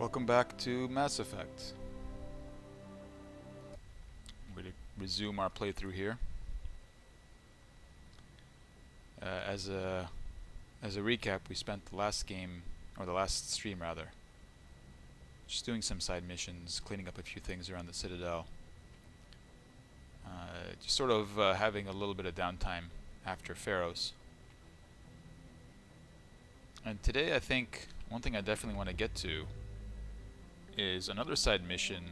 Welcome back to Mass Effect. We're going to resume our playthrough here. As a recap, we spent the last game, or the last stream rather, just doing some side missions, cleaning up a few things around the Citadel. Just sort of having a little bit of downtime after Pharaohs. And today I think one thing I definitely want to get to is another side mission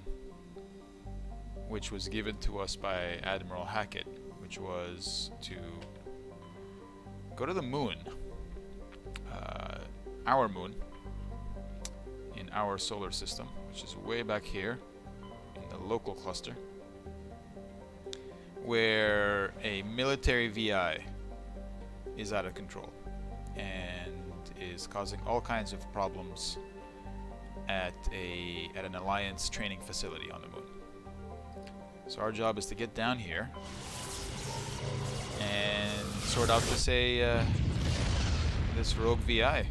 which was given to us by Admiral Hackett, which was to go to the moon, our moon, in our solar system, which is way back here in the local cluster, where a military VI is out of control and is causing all kinds of problems at an Alliance training facility on the moon. So our job is to get down here and sort out this rogue VI.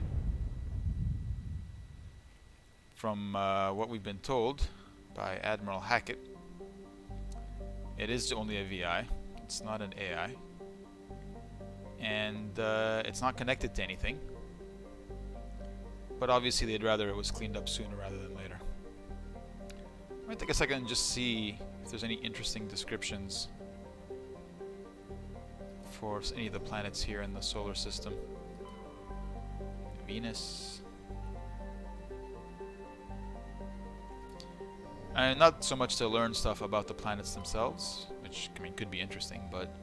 From what we've been told by Admiral Hackett, it is only a VI. It's not an AI, and it's not connected to anything. But obviously they'd rather it was cleaned up sooner rather than later. I'm going to take a second and just see if there's any interesting descriptions for any of the planets here in the solar system. Venus. And not so much to learn stuff about the planets themselves, which I mean could be interesting, but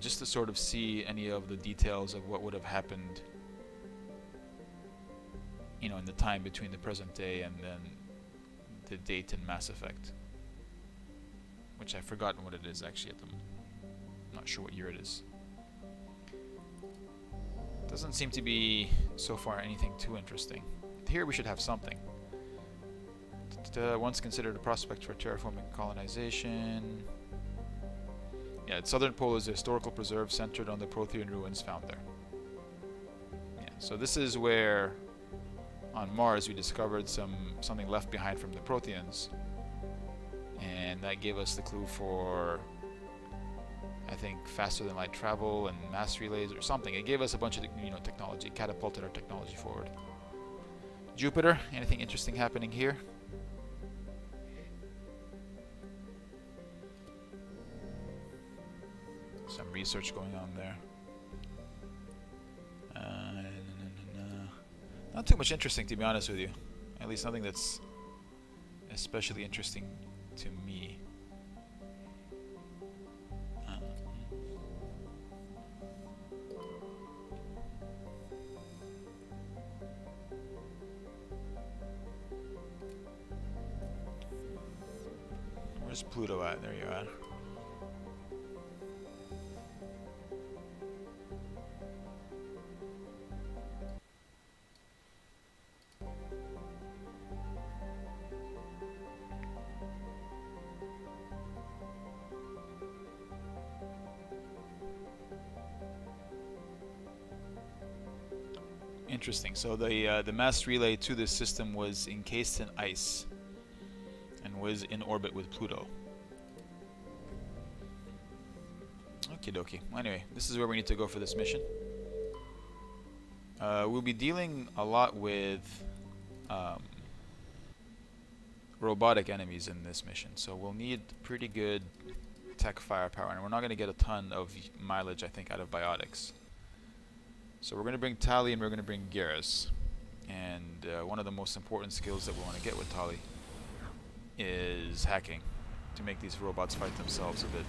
just to sort of see any of the details of what would have happened, you know, in the time between the present day and then the date in Mass Effect, which I've forgotten what it is actually at the moment. I'm not sure what year it is. Doesn't seem to be so far anything too interesting. Here we should have something. Once considered a prospect for terraforming colonization. Yeah, its southern pole is a historical preserve centered on the Prothean ruins found there. Yeah, so this is where on Mars we discovered something left behind from the Protheans, and that gave us the clue for, I think, faster than light travel and mass relays or something. It gave us a bunch of technology, catapulted our technology forward. Jupiter, anything interesting happening here? Some research going on there. Not too much interesting, to be honest with you. At least nothing that's especially interesting to me. Where's Pluto at? There you are. Interesting. So the mass relay to this system was encased in ice and was in orbit with Pluto. Okie dokie. Well, anyway, this is where we need to go for this mission. We'll be dealing a lot with robotic enemies in this mission, so we'll need pretty good tech firepower, and we're not going to get a ton of mileage, I think, out of biotics. So we're going to bring Tali and we're going to bring Garrus. And one of the most important skills that we want to get with Tali is hacking, to make these robots fight themselves a bit.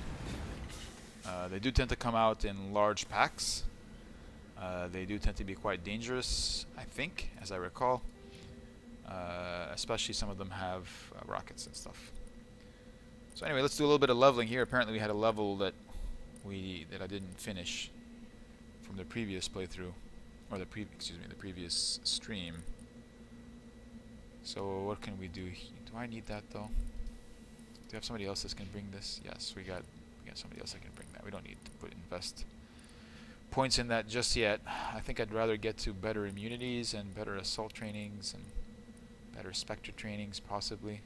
They do tend to come out in large packs. They do tend to be quite dangerous, I think, as I recall. Especially some of them have rockets and stuff. So anyway, let's do a little bit of leveling here. Apparently we had a level that I didn't finish from the previous playthrough, or the previous stream. So what can we do? Do I need that though? Do we have somebody else that can bring this? Yes, we got somebody else that can bring that. We don't need to invest points in that just yet. I think I'd rather get to better immunities and better assault trainings and better Spectre trainings, possibly.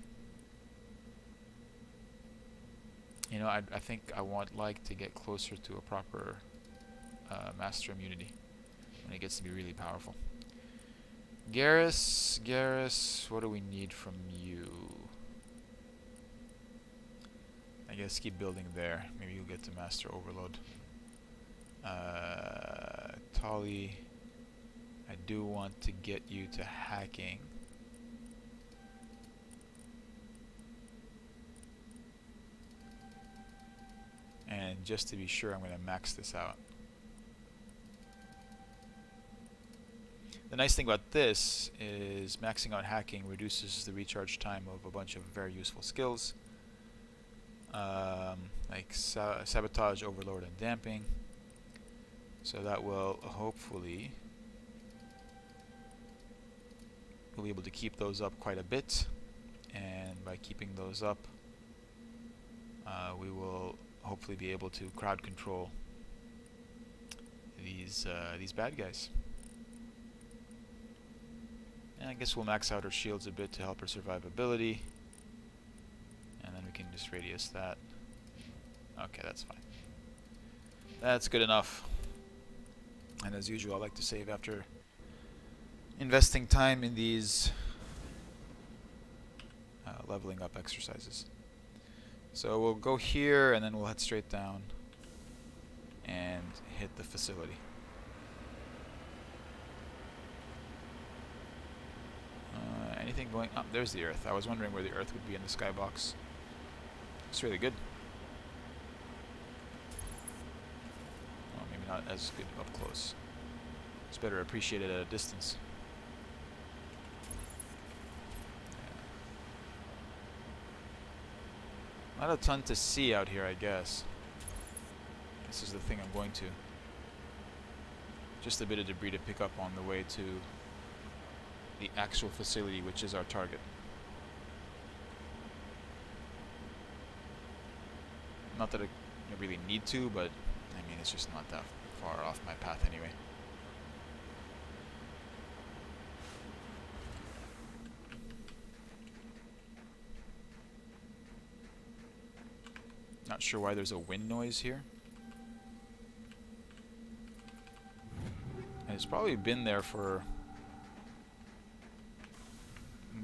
You know, I think I want like to get closer to a proper master immunity when it gets to be really powerful. Garrus, what do we need from you? I guess keep building there. Maybe you'll get to Master Overload. Tali, I do want to get you to hacking. And just to be sure, I'm going to max this out. The nice thing about this is maxing out hacking reduces the recharge time of a bunch of very useful skills. Like sabotage, overload, and damping. So that will hopefully we'll be able to keep those up quite a bit, and by keeping those up, we will hopefully be able to crowd control these bad guys. And I guess we'll max out her shields a bit to help her survivability. And then we can just radius that. Okay, that's fine. That's good enough. And as usual, I like to save after investing time in these leveling up exercises. So we'll go here, and then we'll head straight down and hit the facility. Anything going up? There's the Earth. I was wondering where the Earth would be in the skybox. It's really good. Well, maybe not as good up close. It's better appreciated at a distance. Yeah. Not a ton to see out here, I guess. This is the thing I'm going to. Just a bit of debris to pick up on the way to the actual facility, which is our target. Not that I really need to, but I mean, it's just not that far off my path anyway. Not sure why there's a wind noise here. And it's probably been there for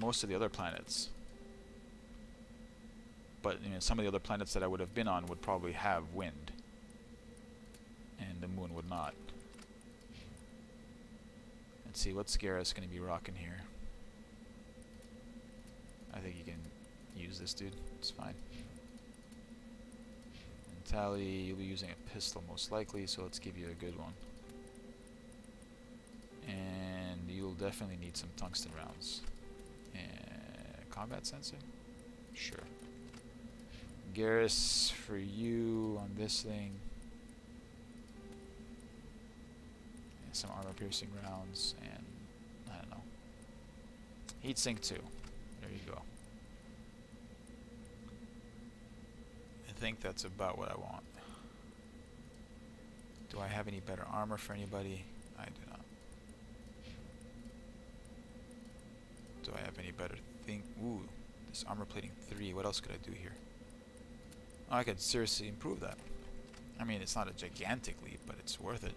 most of the other planets. But you know, some of the other planets that I would have been on would probably have wind, and the moon would not. Let's see, what's Garrus going to be rocking here? I think you can use this dude, it's fine. And Tali, you'll be using a pistol most likely, so let's give you a good one. And you'll definitely need some tungsten rounds. And combat sensing? Sure. Garrus, for you on this thing. And some armor piercing rounds, and I don't know. Heat sink 2. There you go. I think that's about what I want. Do I have any better armor for anybody? I do not. Do I have any better thing? Ooh, this armor plating 3. What else could I do here? Oh, I could seriously improve that. I mean, it's not a gigantic leap, but it's worth it.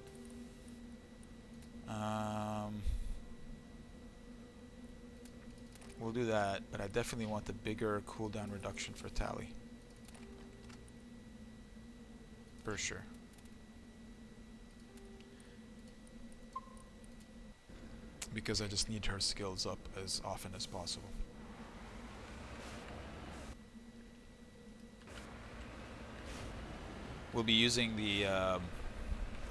We'll do that, but I definitely want the bigger cooldown reduction for Tali. For sure. Because I just need her skills up as often as possible. We'll be using the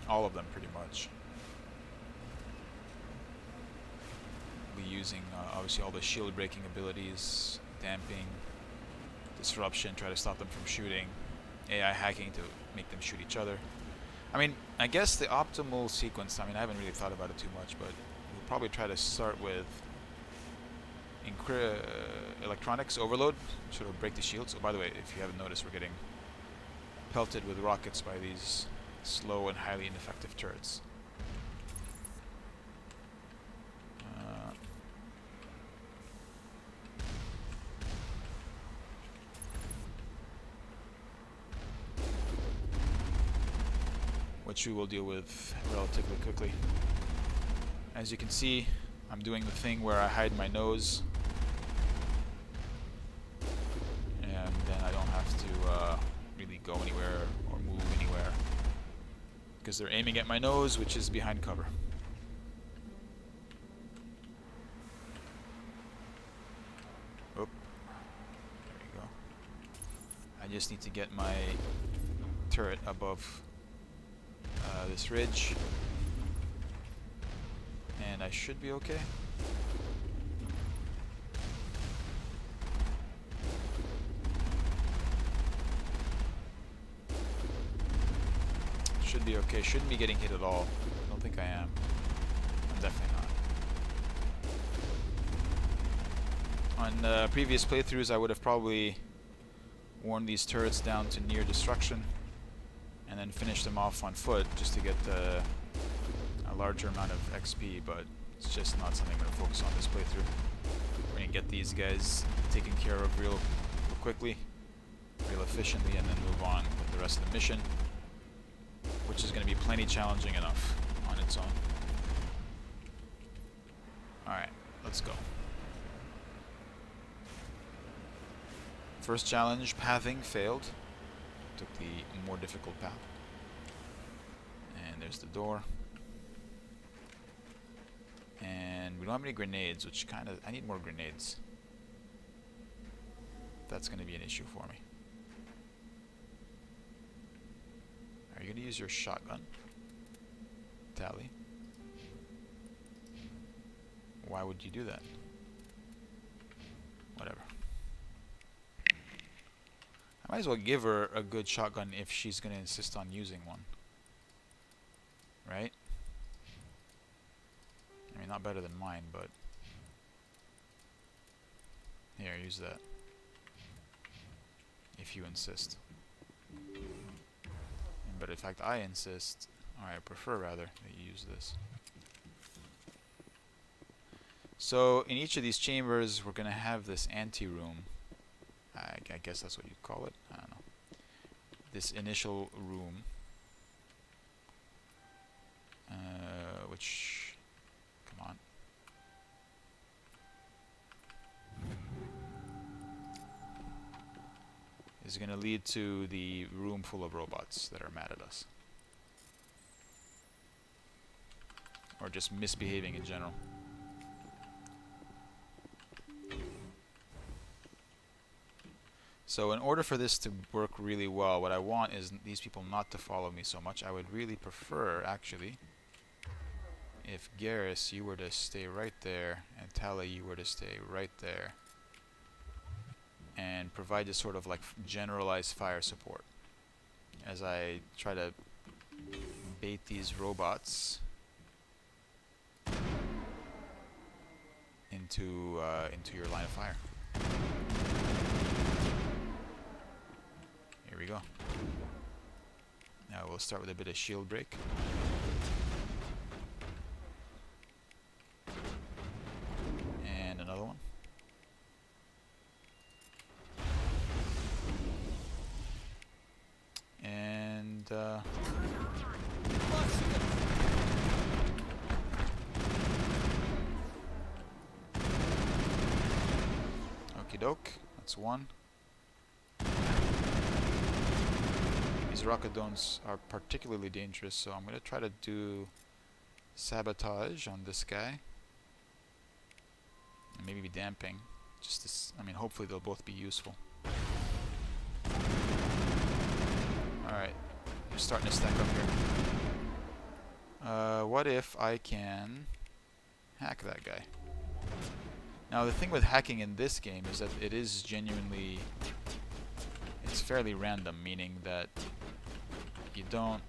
all of them pretty much. We'll be using obviously all the shield breaking abilities, damping, disruption, try to stop them from shooting, AI hacking to make them shoot each other. I mean, I guess the optimal sequence, I mean, I haven't really thought about it too much, but we'll probably try to start with electronics overload, sort of break the shields. Oh, by the way, if you haven't noticed, we're getting pelted with rockets by these slow and highly ineffective turrets. Which we will deal with relatively quickly. As you can see, I'm doing the thing where I hide my nose, and then I don't have to really go anywhere or move anywhere, because they're aiming at my nose, which is behind cover. Oh, there we go. I just need to get my turret above this ridge, and I should be okay. Should be okay. Shouldn't be getting hit at all. I don't think I am. I'm definitely not. On previous playthroughs, I would have probably worn these turrets down to near destruction and then finish them off on foot just to get a larger amount of XP, but it's just not something I'm going to focus on this playthrough. We're going to get these guys taken care of real quickly, real efficiently, and then move on with the rest of the mission, which is going to be plenty challenging enough on its own. Alright, let's go. First challenge, pathing, failed. Took the more difficult path. And there's the door. And we don't have any grenades, which kind of... I need more grenades. That's going to be an issue for me. Are you going to use your shotgun? Tally. Why would you do that? Whatever. I might as well give her a good shotgun if she's going to insist on using one. Right? I mean, not better than mine, but... Here, use that. If you insist. But in fact, I insist, or I prefer rather, that you use this. So, in each of these chambers, we're going to have this anteroom. I guess that's what you'd call it. I don't know. This initial room. Which... Come on. Is going to lead to the room full of robots that are mad at us. Or just misbehaving in general. So in order for this to work really well, what I want is these people not to follow me so much. I would really prefer, actually, if Garrus, you were to stay right there, and Tala, you were to stay right there, and provide this sort of like generalized fire support as I try to bait these robots into your line of fire. Here we go. Now we'll start with a bit of shield break. And another one. And okie doke, that's one. These rockadones are particularly dangerous, so I'm going to try to do sabotage on this guy. And maybe damping. Just this, I mean, hopefully they'll both be useful. Alright, we're starting to stack up here. What if I can hack that guy? Now the thing with hacking in this game is that it is genuinely... It's fairly random, meaning that you don't...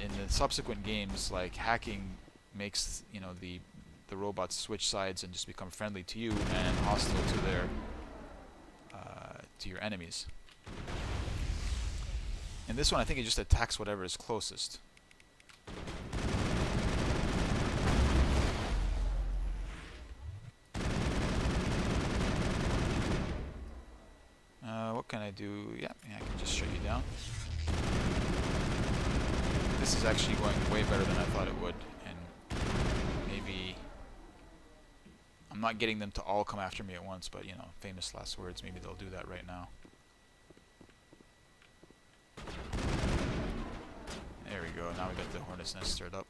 In the subsequent games, like, hacking makes, you know, the robots switch sides and just become friendly to you and hostile to their... to your enemies. And this one, I think it just attacks whatever is closest. What can I do? Yeah, I can just shut you down. This is actually going way better than I thought it would, and maybe I'm not getting them to all come after me at once, but you know, famous last words, maybe they'll do that right now. There we go, now we got the hornet's nest stirred up.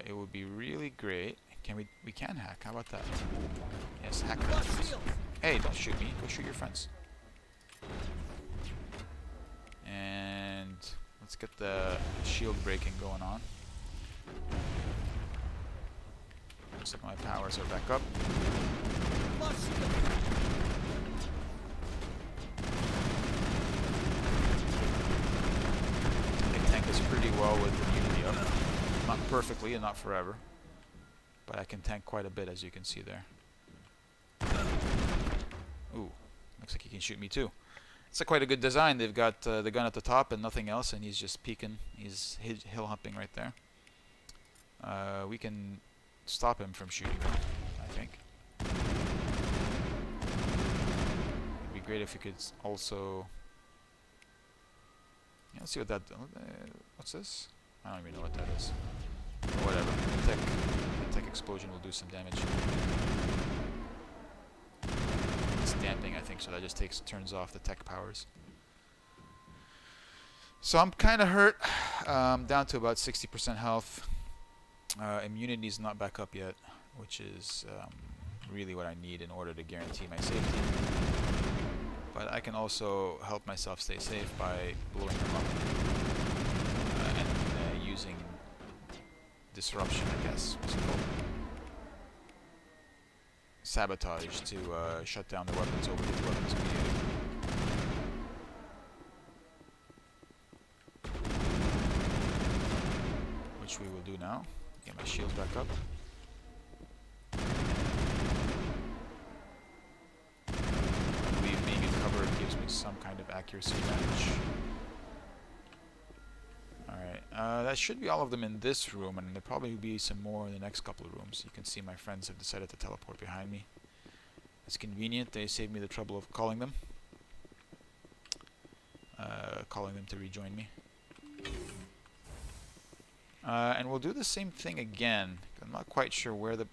It would be really great. We can hack, how about that? Yes, hack that, please. Hey, don't shoot me, go shoot your friends. And let's get the shield breaking going on. Looks like my powers are back up. I can tank this pretty well with immunity up. Not perfectly and not forever, but I can tank quite a bit, as you can see there. Ooh, looks like he can shoot me too. It's quite a good design. They've got the gun at the top and nothing else, and he's just peeking. He's hill humping right there. We can stop him from shooting him, I think. It'd be great if we could also... Yeah, let's see what that... what's this? I don't even know what that is. Or whatever. The tech explosion will do some damage. It's damping, I think, so that just turns off the tech powers. So I'm kind of hurt. Down to about 60% health. Immunity's not back up yet, which is really what I need in order to guarantee my safety. But I can also help myself stay safe by blowing them up and using disruption, I guess. What's it called? Sabotage to shut down the weapons, overload the weapons immediately. Which we will do now. Get my shields back up. I believe being in cover gives me some kind of accuracy advantage. Alright, that should be all of them in this room, and there'll probably be some more in the next couple of rooms. You can see my friends have decided to teleport behind me. It's convenient, they saved me the trouble of calling them. Calling them to rejoin me. And we'll do the same thing again. I'm not quite sure where the...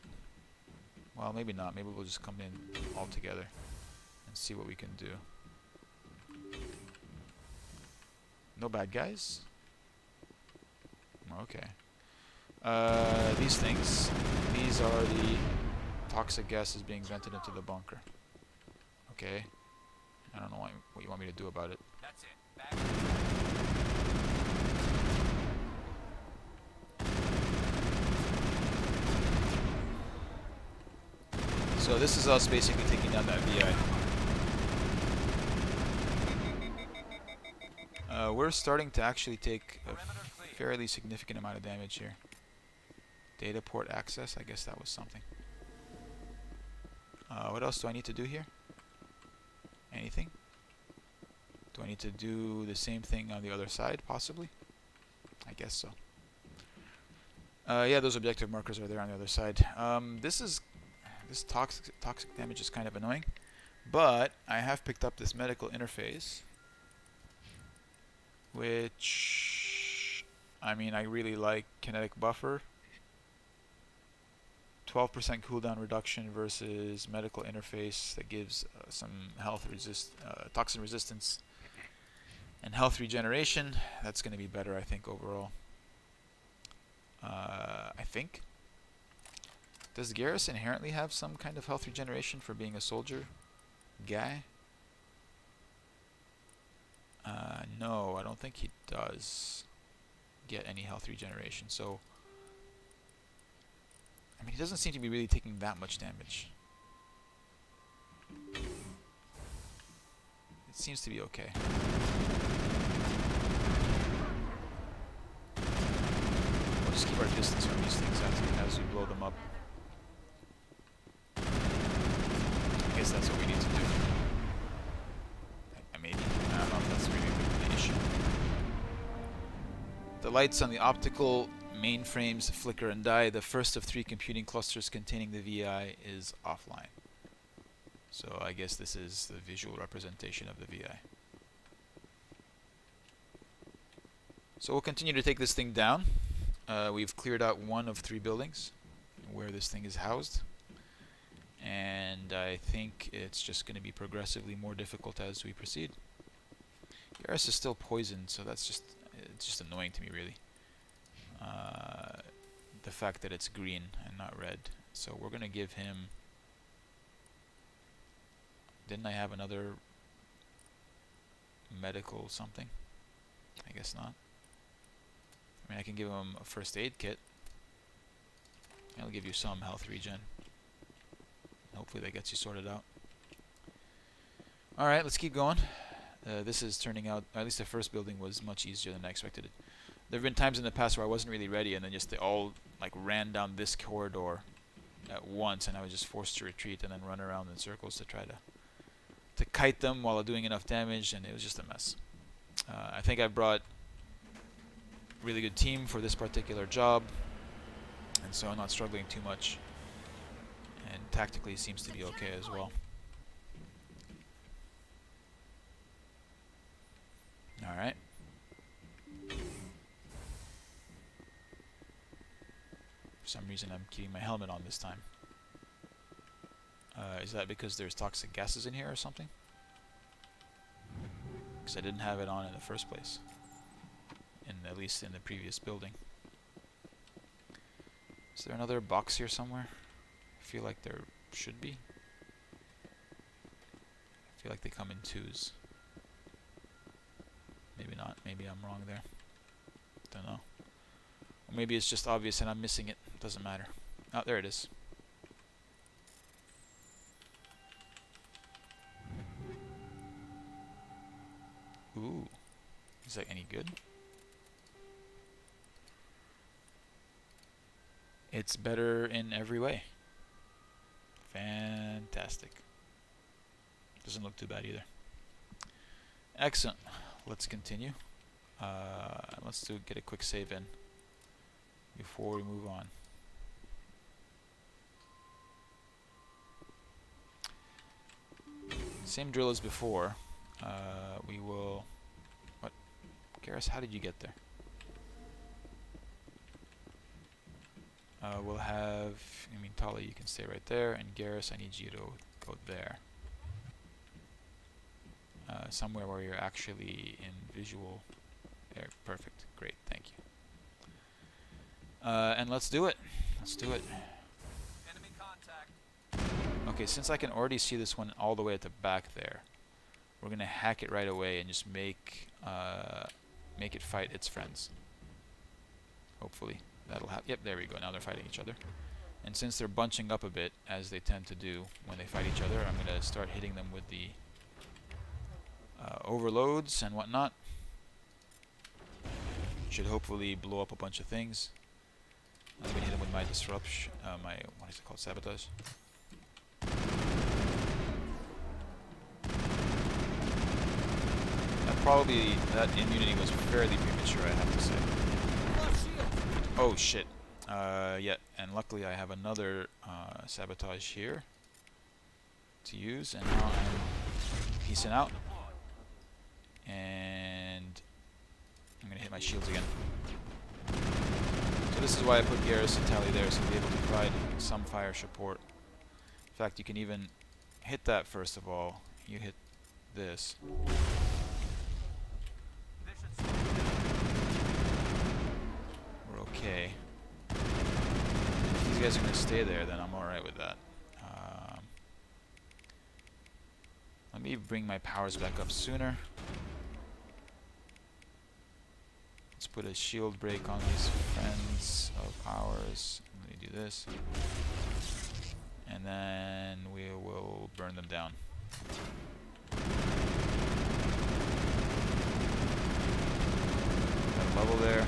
Well, maybe not. Maybe we'll just come in all together and see what we can do. No bad guys? Okay. These things. These are the toxic gases being vented into the bunker. Okay. I don't know what you want me to do about it. That's it. So this is us basically taking down that VI. We're starting to actually take a fairly significant amount of damage here. Data port access, I guess that was something. What else do I need to do here? Anything? Do I need to do the same thing on the other side, possibly? I guess so. Yeah, those objective markers are there on the other side. This toxic damage is kind of annoying, but I have picked up this medical interface, which, I mean, I really like. Kinetic buffer, 12% cooldown reduction versus medical interface that gives some health toxin resistance and health regeneration. That's going to be better, I think, overall. I think. Does Garrus inherently have some kind of health regeneration for being a soldier guy? No, I don't think he does get any health regeneration. So, I mean, he doesn't seem to be really taking that much damage. It seems to be okay. We'll just keep our distance from these things as we blow them up. I guess that's lights on the optical mainframes flicker and die. The first of 3 computing clusters containing the VI is offline. So I guess this is the visual representation of the VI. So we'll continue to take this thing down. We've cleared out 1 of 3 buildings where this thing is housed. And I think it's just going to be progressively more difficult as we proceed. Garrus is still poisoned, so that's it's just annoying to me, really. The fact that it's green and not red. So we're going to give him... Didn't I have another medical something? I guess not. I mean, I can give him a first aid kit. I'll give you some health regen. Hopefully that gets you sorted out. Alright, let's keep going. This is turning out, at least the first building was much easier than I expected it. There have been times in the past where I wasn't really ready and then just they all like ran down this corridor at once and I was just forced to retreat and then run around in circles to try to kite them while doing enough damage, and it was just a mess. I think I brought a really good team for this particular job, and so I'm not struggling too much, and tactically seems to be okay as well. Alright. For some reason I'm keeping my helmet on this time. Is that because there's toxic gases in here or something? Because I didn't have it on in the first place. At least in the previous building. Is there another box here somewhere? I feel like there should be. I feel like they come in 2s. Maybe not. Maybe I'm wrong there. Don't know. Or maybe it's just obvious and I'm missing it. Doesn't matter. Oh, there it is. Ooh. Is that any good? It's better in every way. Fantastic. Doesn't look too bad either. Excellent. Let's continue. Let's get a quick save in before we move on. Same drill as before. We will... What? Garrus, how did you get there? We'll have... I mean, Tali, you can stay right there. And Garrus, I need you to go there. Somewhere where you're actually in visual... There, perfect. Great, thank you. And let's do it. Let's do it. Enemy contact. Okay, since I can already see this one all the way at the back there, we're gonna hack it right away and just make it fight its friends. Hopefully that'll happen. Yep, there we go. Now they're fighting each other. And since they're bunching up a bit, as they tend to do when they fight each other, I'm gonna start hitting them with the overloads and whatnot. Should hopefully blow up a bunch of things. I'm gonna hit them with my disruption, what is it called? Sabotage. That immunity was fairly premature, I have to say. Oh shit. Yeah, and luckily I have another sabotage here to use, and now I'm piecing out. And I'm gonna hit my shields again. So this is why I put Garrus and Tali there, so to be able to provide some fire support. In fact, you can even hit that first of all. You hit this. We're okay. If these guys are gonna stay there, then I'm alright with that. Let me bring my powers back up sooner. Let's put a shield break on these friends of ours. Let me do this. And then we will burn them down. Got a level there.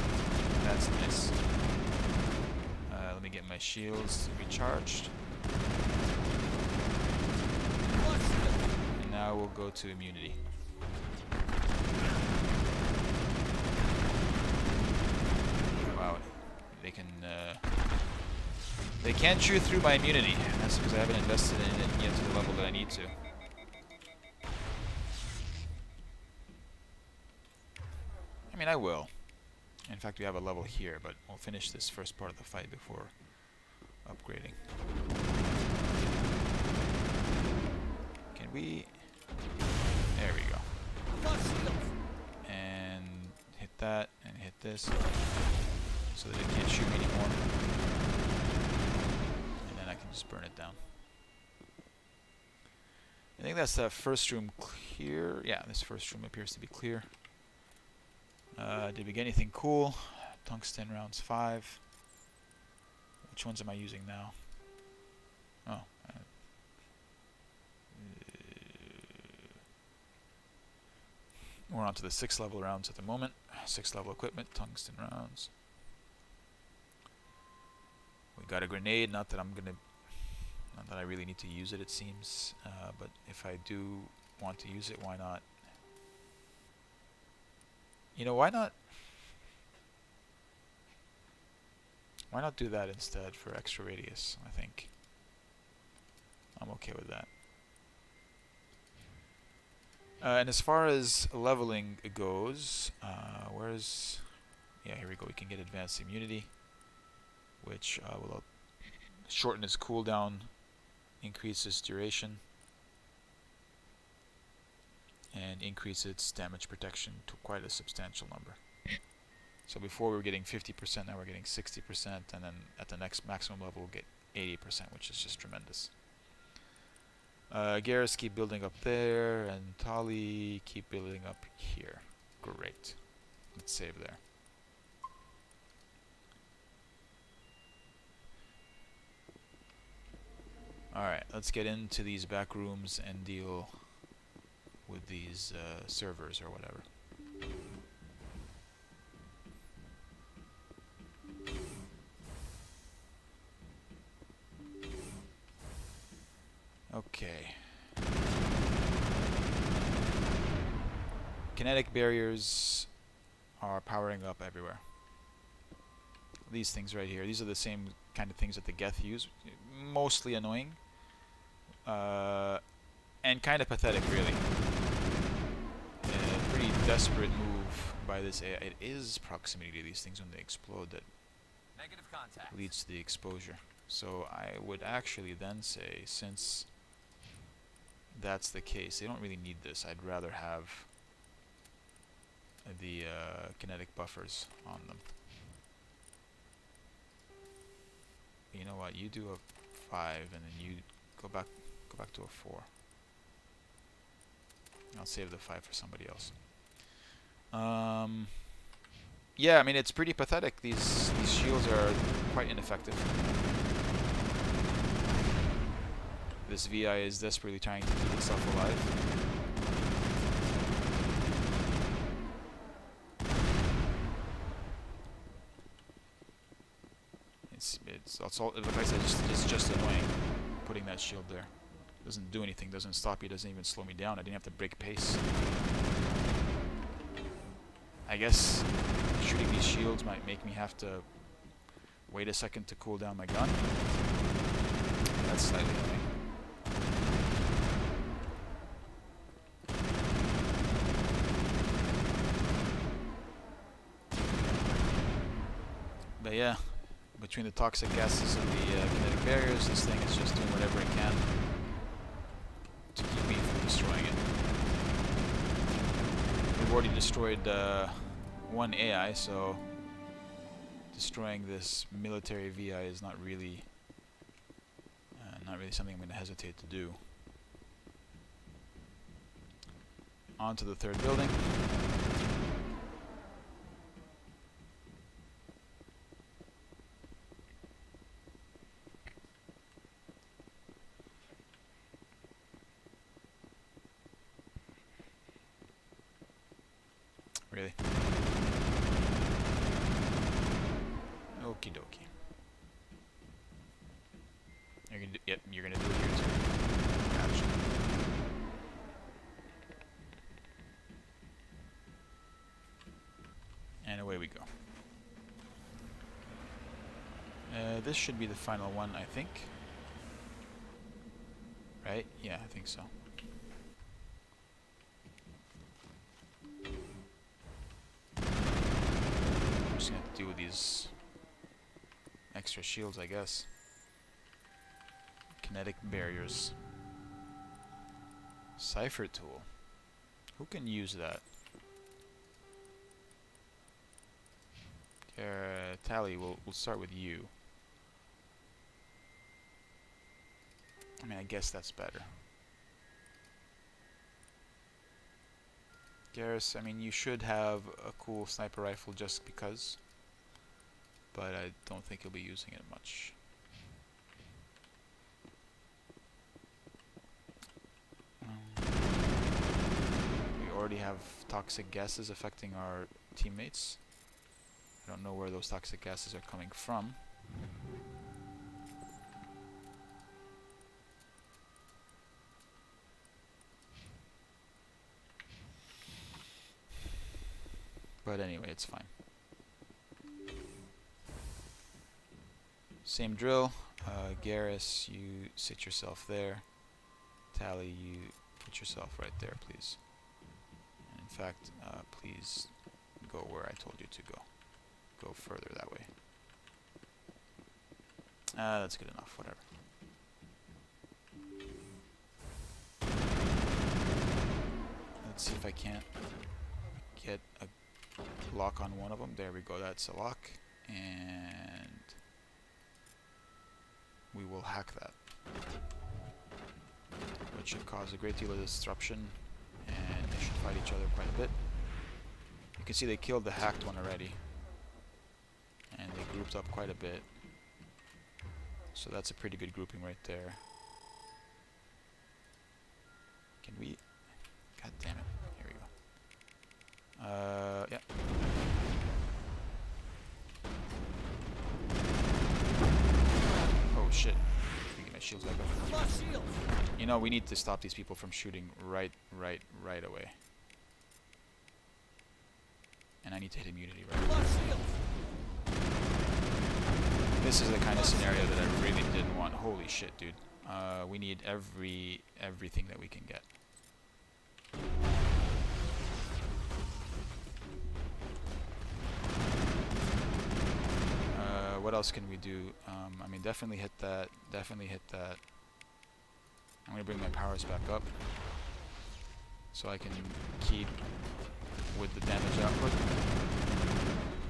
That's nice. Let me get my shields recharged. And now we'll go to immunity. they can't chew through my immunity. And that's because I haven't invested in it yet to the level that I need to. I mean, I will. In fact, we have a level here, but we'll finish this first part of the fight before upgrading. Can we... There we go. And hit that, and hit this, so that it can't shoot me anymore. And then I can just burn it down. I think that's the first room clear. Yeah, this first room appears to be clear. Did we get anything cool? Tungsten rounds 5. Which ones am I using now? Oh. We're on to the 6th level rounds at the moment. 6th level equipment, tungsten rounds. We got a grenade, not that I really need to use it, it seems. But if I do want to use it, why not? You know, why not do that instead for extra radius, I think. I'm okay with that. And as far as leveling goes, yeah, here we go. We can get advanced immunity, which will shorten its cooldown, increase its duration, and increase its damage protection to quite a substantial number. So before we were getting 50%, now we're getting 60%, and then at the next maximum level we'll get 80%, which is just tremendous. Garrus keep building up there, and Tali keep building up here. Great. Let's save there. Alright, let's get into these back rooms and deal with these servers or whatever. Okay. Kinetic barriers are powering up everywhere. These things right here, these are the same kind of things that the Geth use. Mostly annoying. And kind of pathetic, really. A pretty desperate move by this AI. It is proximity to these things when they explode that Negative contact. leads to the exposure. So I would actually then say, since that's the case, they don't really need this. I'd rather have the kinetic buffers on them. You know what? You do a 5, and then you go back to a 4. I'll save the 5 for somebody else. Yeah, I mean, it's pretty pathetic. These shields are quite ineffective. This VI is desperately trying to keep itself alive. It's all, like I said, it's just annoying putting that shield there. Doesn't do anything, doesn't stop you, doesn't even slow me down. I didn't have to break pace. I guess shooting these shields might make me have to wait a second to cool down my gun. That's slightly annoying. But yeah, between the toxic gases and the kinetic barriers, this thing is just doing whatever it can to keep me from destroying it. We've already destroyed one AI, so destroying this military VI is not really something I'm going to hesitate to do. On to the third building. Really? Okie dokie. You're gonna do, yep, you're gonna do it here too. Gotcha. And away we go. This should be the final one, I think. Right? Yeah, I think so. I'm just gonna have to deal with these extra shields, I guess. Kinetic barriers. Cipher tool. Who can use that? Tally, we'll start with you. I mean, I guess that's better. Garrus, I mean, you should have a cool sniper rifle just because, but I don't think you'll be using it much. We already have toxic gases affecting our teammates. I don't know where those toxic gases are coming from. But anyway, it's fine. Same drill. Garrus, you sit yourself there. Tally, you put yourself right there, please. And in fact, please go where I told you to go. Go further that way. That's good enough, whatever. Let's see if I can't get a lock on one of them. There we go, that's a lock. And we will hack that. Which should cause a great deal of disruption, and they should fight each other quite a bit. You can see they killed the hacked one already. And they grouped up quite a bit. So that's a pretty good grouping right there. Can we... God damn it. Here we go. Yeah. Oh shit. Let me get my shields back up. You know, we need to stop these people from shooting right away. And I need to hit immunity right away. This is the kind of scenario that I really didn't want. Holy shit, dude. We need everything that we can get. What else can we do? I mean, definitely hit that. Definitely hit that. I'm gonna bring my powers back up so I can keep with the damage output.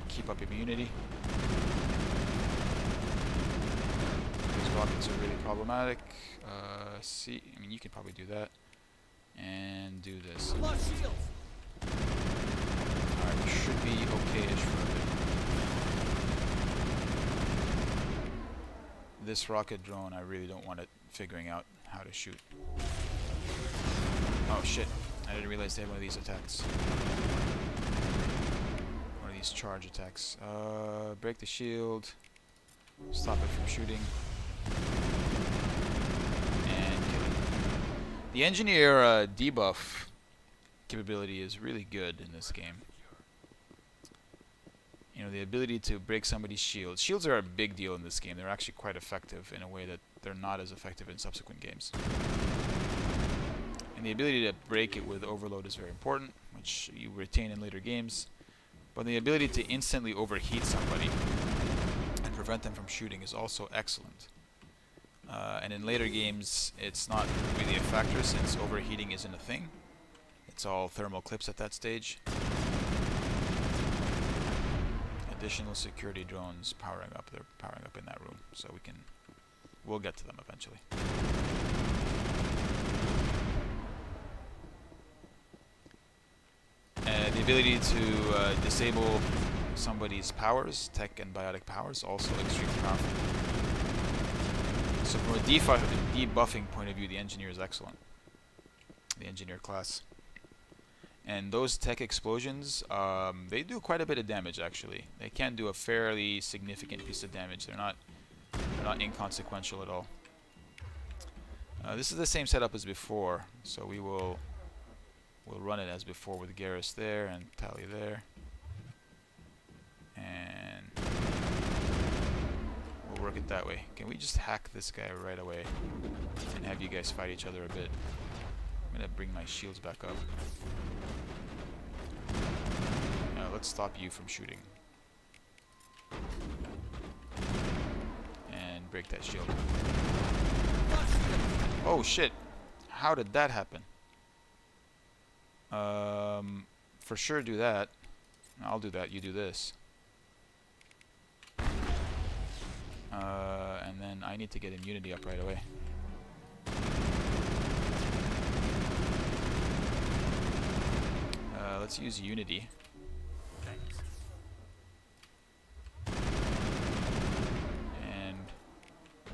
Keep up immunity. These rockets are really problematic. I mean, you can probably do that. And do this. Alright, we should be okay-ish for a bit. This rocket drone, I really don't want it figuring out how to shoot. Oh shit, I didn't realize they had one of these attacks. One of these charge attacks. Break the shield. Stop it from shooting. And kill it. The engineer debuff capability is really good in this game. You know, the ability to break somebody's shield. Shields are a big deal in this game. They're actually quite effective in a way that they're not as effective in subsequent games. And the ability to break it with overload is very important, which you retain in later games. But the ability to instantly overheat somebody and prevent them from shooting is also excellent. And in later games, it's not really a factor since overheating isn't a thing. It's all thermal clips at that stage. Additional security drones powering up. They're powering up in that room, so we'll get to them eventually. The ability to disable somebody's powers, tech and biotic powers, also extremely powerful. So from a debuffing point of view, the engineer is excellent. The engineer class. And those tech explosions, they do quite a bit of damage actually. They can do a fairly significant piece of damage. They're not inconsequential at all. This is the same setup as before, so we'll run it as before with Garrus there and Tally there. And we'll work it that way. Can we just hack this guy right away and have you guys fight each other a bit? I'm gonna bring my shields back up. Let's stop you from shooting. And break that shield. Oh shit! How did that happen? For sure do that. I'll do that, you do this. And then I need to get immunity up right away. Let's use unity. And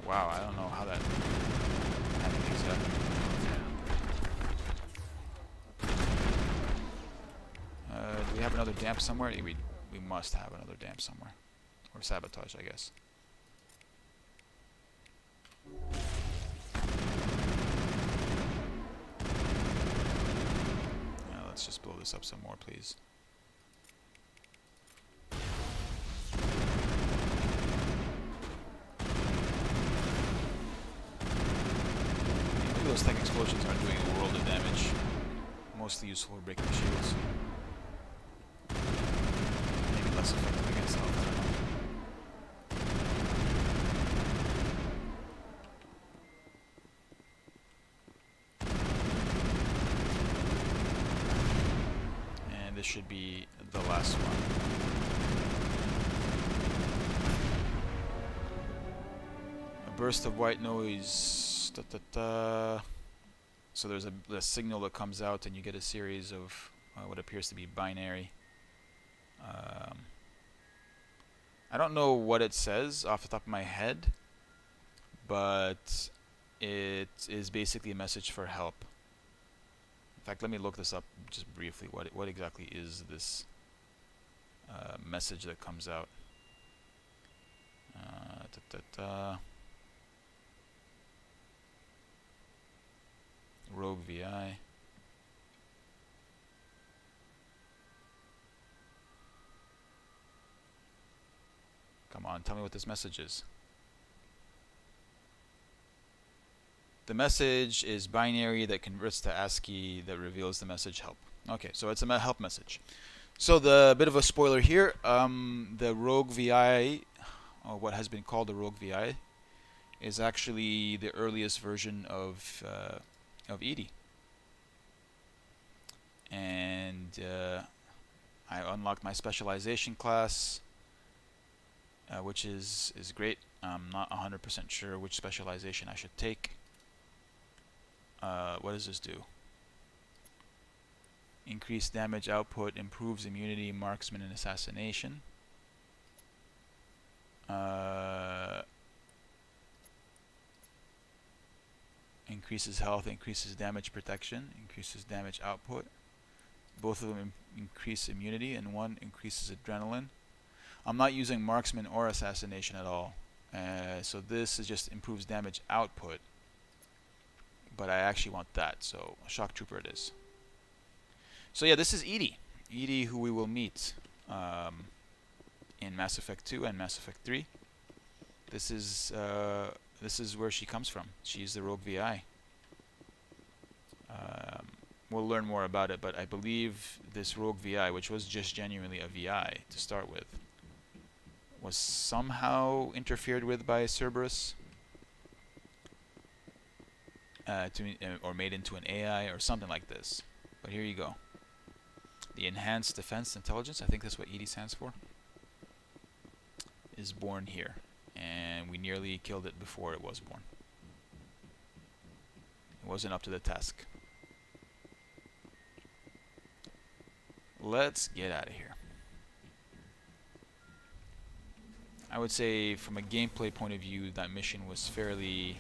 wow, I don't know how that happened exactly. Do we have another damp somewhere? We must have another damp somewhere. Or sabotage, I guess. Let's just blow this up some more, please. Maybe those tank explosions aren't doing a world of damage. Mostly useful for breaking shields. Maybe less effective against health, I don't know. This should be the last one. A burst of white noise. Da, da, da. So there's a signal that comes out and you get a series of what appears to be binary. I don't know what it says off the top of my head, but it is basically a message for help. In fact, let me look this up just briefly. What exactly is this message that comes out? Rogue VI. Come on, tell me what this message is. The message is binary that converts to ASCII that reveals the message help. Okay, so it's a help message. So the bit of a spoiler here, the Rogue VI, or what has been called the Rogue VI, is actually the earliest version of EDI. And I unlocked my specialization class, which is great. I'm not 100% sure which specialization I should take. What does this do? Increased damage output, improves immunity, marksman, and assassination. Increases health, increases damage protection, increases damage output. Both of them increase immunity, and one increases adrenaline. I'm not using marksman or assassination at all. So this is just improves damage output. But I actually want that, so shock trooper it is. So yeah, this is EDI. EDI, who we will meet in Mass Effect 2 and Mass Effect 3. This is where she comes from. She's the Rogue VI. We'll learn more about it, but I believe this Rogue VI, which was just genuinely a VI to start with, was somehow interfered with by Cerberus. Or made into an AI or something like this. But here you go. The Enhanced Defense Intelligence, I think that's what EDI stands for, is born here. And we nearly killed it before it was born. It wasn't up to the task. Let's get out of here. I would say from a gameplay point of view, that mission was fairly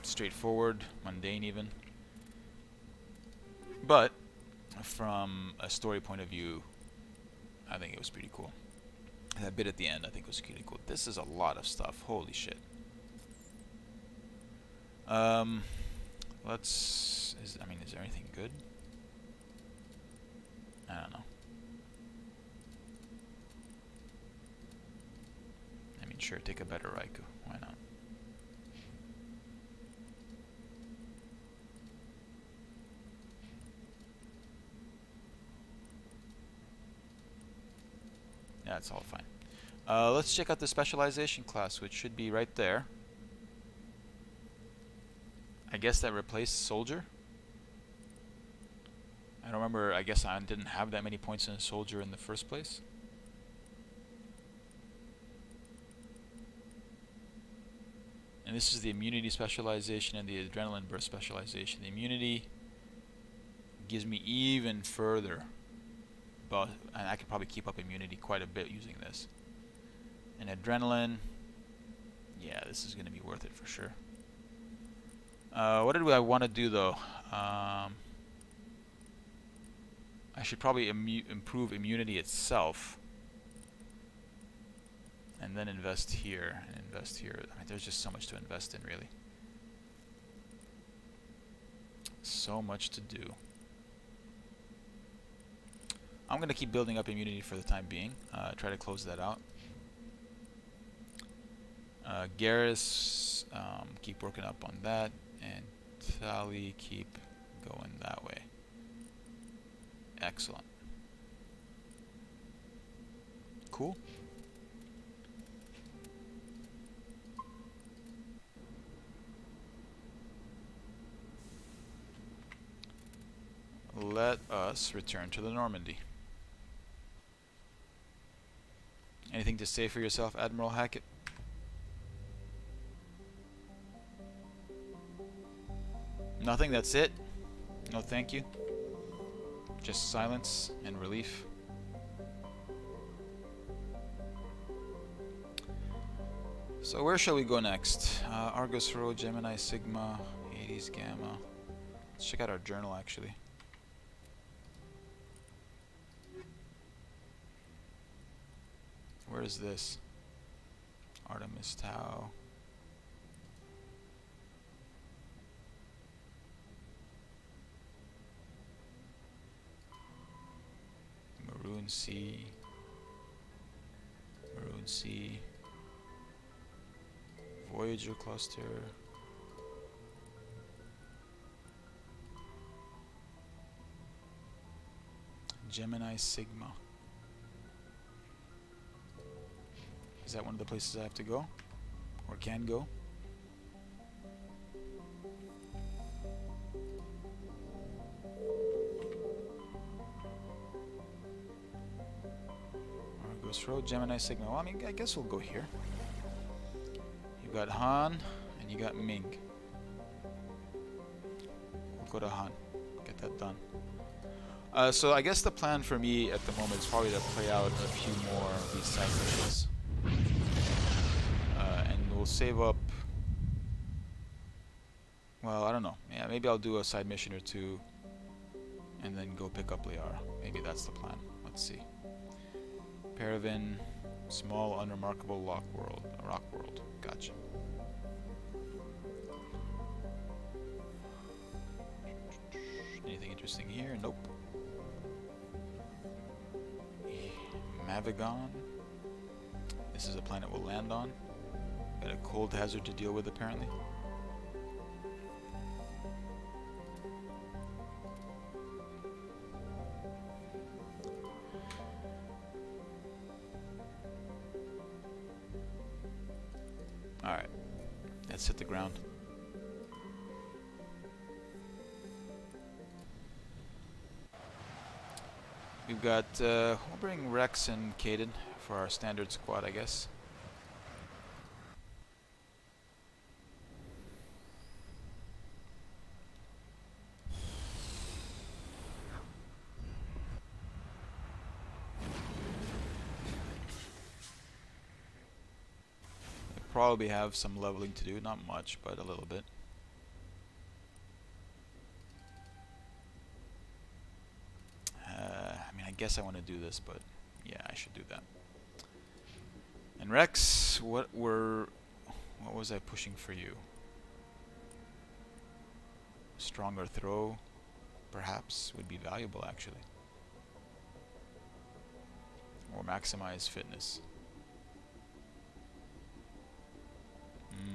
straightforward, mundane even. But from a story point of view, I think it was pretty cool. And that bit at the end I think was pretty cool. This is a lot of stuff. Holy shit. Is there anything good? I don't know. Sure, take a better Raikou. Why not? Yeah, it's all fine. Let's check out the specialization class, which should be right there. I guess that replaced soldier. I don't remember. I guess I didn't have that many points in a soldier in the first place. And this is the immunity specialization and the adrenaline burst specialization. The immunity gives me even further, but and I could probably keep up immunity quite a bit using this. And adrenaline, yeah, this is going to be worth it for sure. What did I want to do though? I should probably improve immunity itself, and then invest here and invest here. I mean, there's just so much to invest in, really. So much to do. I'm going to keep building up immunity for the time being. Try to close that out. Garrus, keep working up on that, and Tali, keep going that way. Excellent. Cool. Let us return to the Normandy. Anything to say for yourself, Admiral Hackett? Nothing, that's it? No thank you? Just silence and relief? So where shall we go next? Argus Rho, Gemini Sigma, Hades Gamma. Let's check out our journal actually. Where is this? Artemis Tau. Maroon Sea. Maroon Sea. Voyager cluster. Gemini Sigma. Is that one of the places I have to go? Or can go? Argus Road, Gemini Sigma. Well, I mean, I guess we'll go here. You got Han, and you got Ming. We'll go to Han. Get that done. So I guess the plan for me at the moment is probably to play out a few more of these side missions. And we'll save up... Well, I don't know. Yeah, maybe I'll do a side mission or two and then go pick up Liara. Maybe that's the plan. Let's see. Paravan, small, unremarkable rock world. Gotcha. Anything interesting here? Nope. Mavigon. This is a planet we'll land on. Got a cold hazard to deal with, apparently. Alright. Let's hit the ground. We've got, we'll bring Rex and Caden for our standard squad, I guess. We'll probably have some leveling to do, not much, but a little bit. I guess I want to do this, but yeah, I should do that. And Rex, what was I pushing for you? Stronger throw, perhaps, would be valuable actually. Or maximize fitness.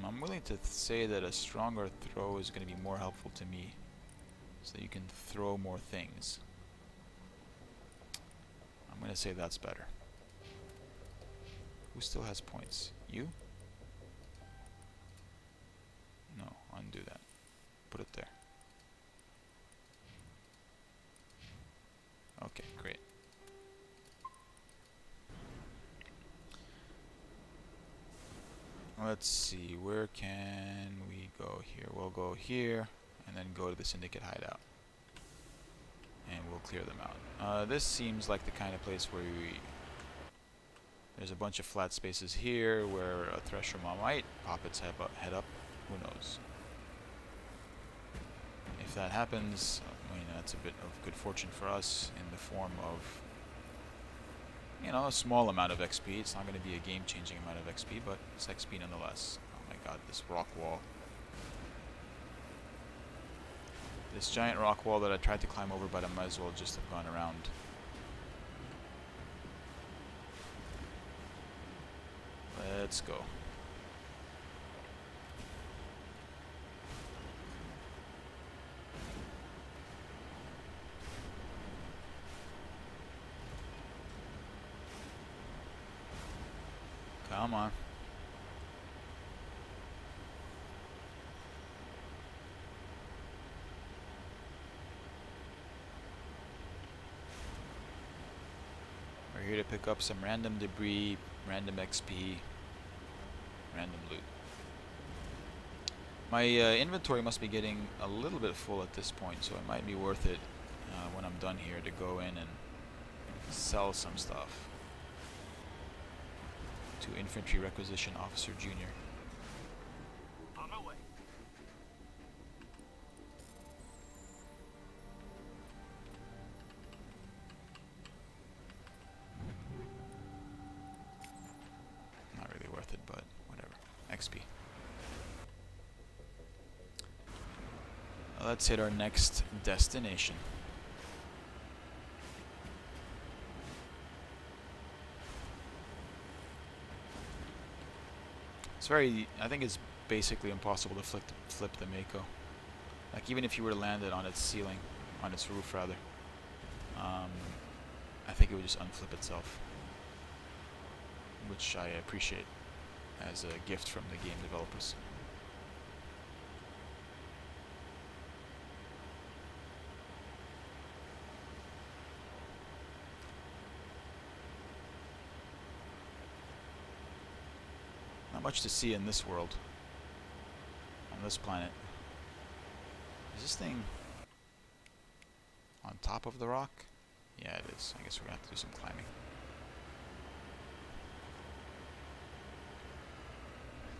I'm willing to say that a stronger throw is going to be more helpful to me, so you can throw more things. I'm going to say that's better. Who still has points? You? No, undo that. Put it there. Okay, great. Let's see, where can we go here? We'll go here, and then go to the Syndicate hideout. And we'll clear them out. This seems like the kind of place where there's a bunch of flat spaces here where a Thresher Maw might pop its head up. Who knows? If that happens, I mean, that's a bit of good fortune for us in the form of, you know, a small amount of XP. It's not going to be a game-changing amount of XP, but it's XP nonetheless. Oh my god, this rock wall. This giant rock wall that I tried to climb over, but I might as well just have gone around. Let's go. Come on. We're here to pick up some random debris, random XP, random loot. My inventory must be getting a little bit full at this point, so it might be worth it when I'm done here to go in and sell some stuff to Infantry Requisition Officer Jr. On my way. Not really worth it, but whatever. XP. Let's hit our next destination. It's very, I think it's basically impossible to flip the Mako. Like, even if you were to land it on its ceiling, on its roof rather, I think it would just unflip itself, which I appreciate as a gift from the game developers. Not much to see in this world, on this planet. Is this thing on top of the rock? Yeah, it is. I guess we're gonna have to do some climbing.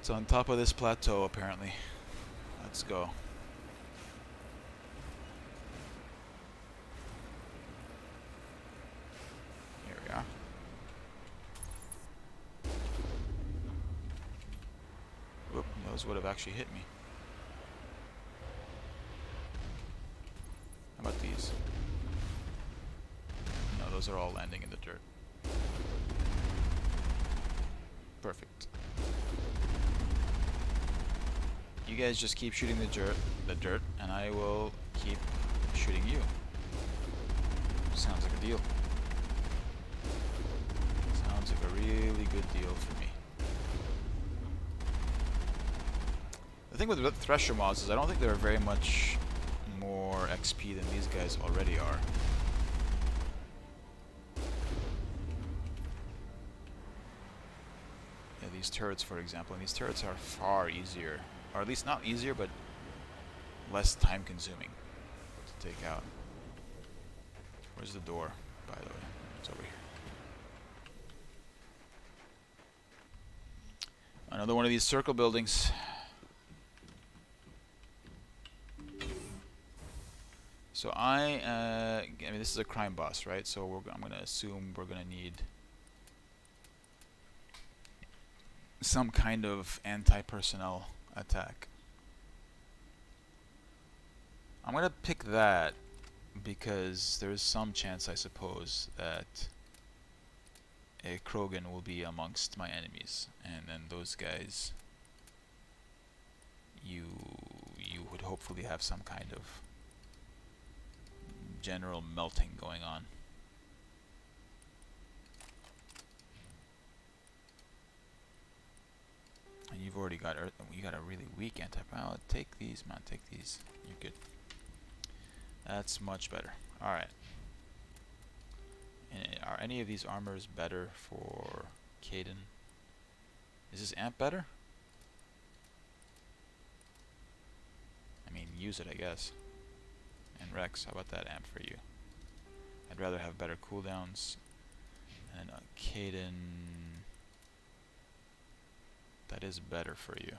It's on top of this plateau, apparently. Let's go. Here we are. Whoop, those would have actually hit me. How about these? No, those are all landing in the dirt. Perfect. You guys just keep shooting the dirt, and I will keep shooting you. Sounds like a deal. Sounds like a really good deal for me. The thing with Thresher Maws is I don't think they're very much more XP than these guys already are. Yeah, these turrets, for example, and these turrets are far easier, or at least not easier, but less time consuming to take out. Where's the door, by the way? It's over here. Another one of these circle buildings. So I mean, this is a crime boss, right? So I'm going to assume we're going to need some kind of anti-personnel attack. I'm going to pick that because there is some chance, I suppose, that a Krogan will be amongst my enemies, and then those guys you would hopefully have some kind of general melting going on. And you've already got earth. You got a really weak antipylon. Take these, man. Take these. You're good. That's much better. All right. And are any of these armors better for Caden? Is this amp better? I mean, use it, I guess. And Rex, how about that amp for you? I'd rather have better cooldowns. And Caden, that is better for you.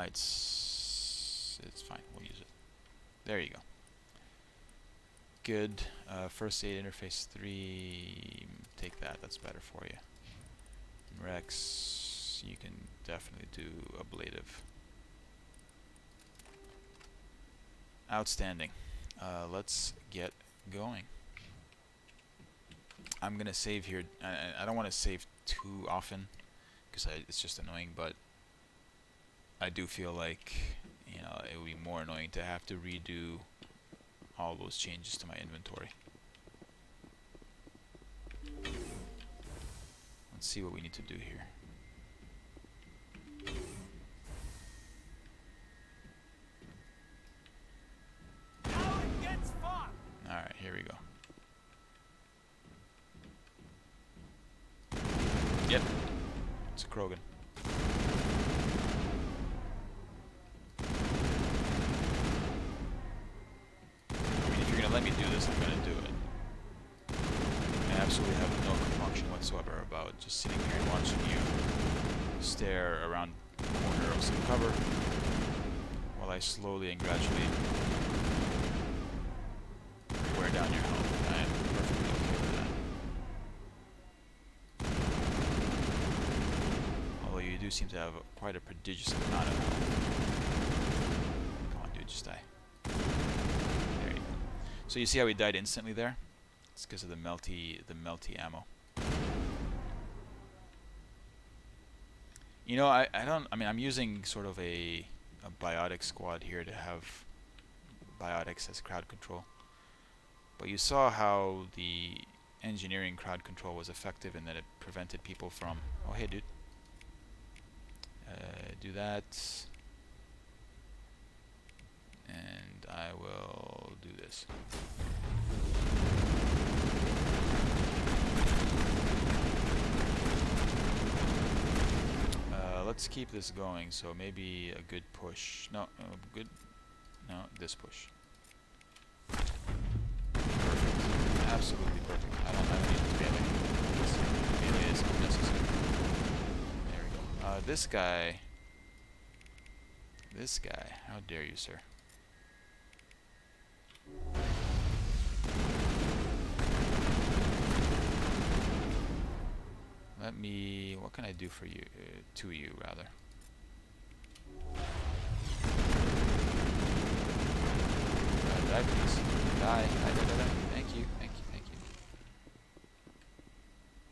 It's fine, we'll use it. There you go. Good. First aid interface 3, take that, that's better for you. Rex, you can definitely do ablative. Outstanding. Let's get going. I'm gonna save here. I don't want to save too often because it's just annoying, but I do feel like, you know, it would be more annoying to have to redo all those changes to my inventory. Let's see what we need to do here. Alright, here we go. Yep, it's a Krogan. I mean, if you're gonna let me do this, I'm gonna do it. I absolutely have no compunction whatsoever about just sitting here and watching you stare around the corner of some cover while I slowly and gradually wear down your health. I am perfectly okay with that. Although you do seem to have quite a prodigious amount of health. Come on, dude, just die. There you go. So you see how he died instantly there? It's because of the melty ammo. You know, I mean, I'm using sort of a biotic squad here to have biotics as crowd control. But you saw how the engineering crowd control was effective in that it prevented people from... Oh, hey, dude. Do that. And I will do this. Let's keep this going, so maybe a good push. No, good. No, this push. Perfect. Absolutely perfect. I don't need melee. Melee is unnecessary. There we go. This guy. This guy. How dare you, sir? Let me... What can I do for you? To you, rather. Die, please. Die. Die. Thank you. Thank you. Thank you.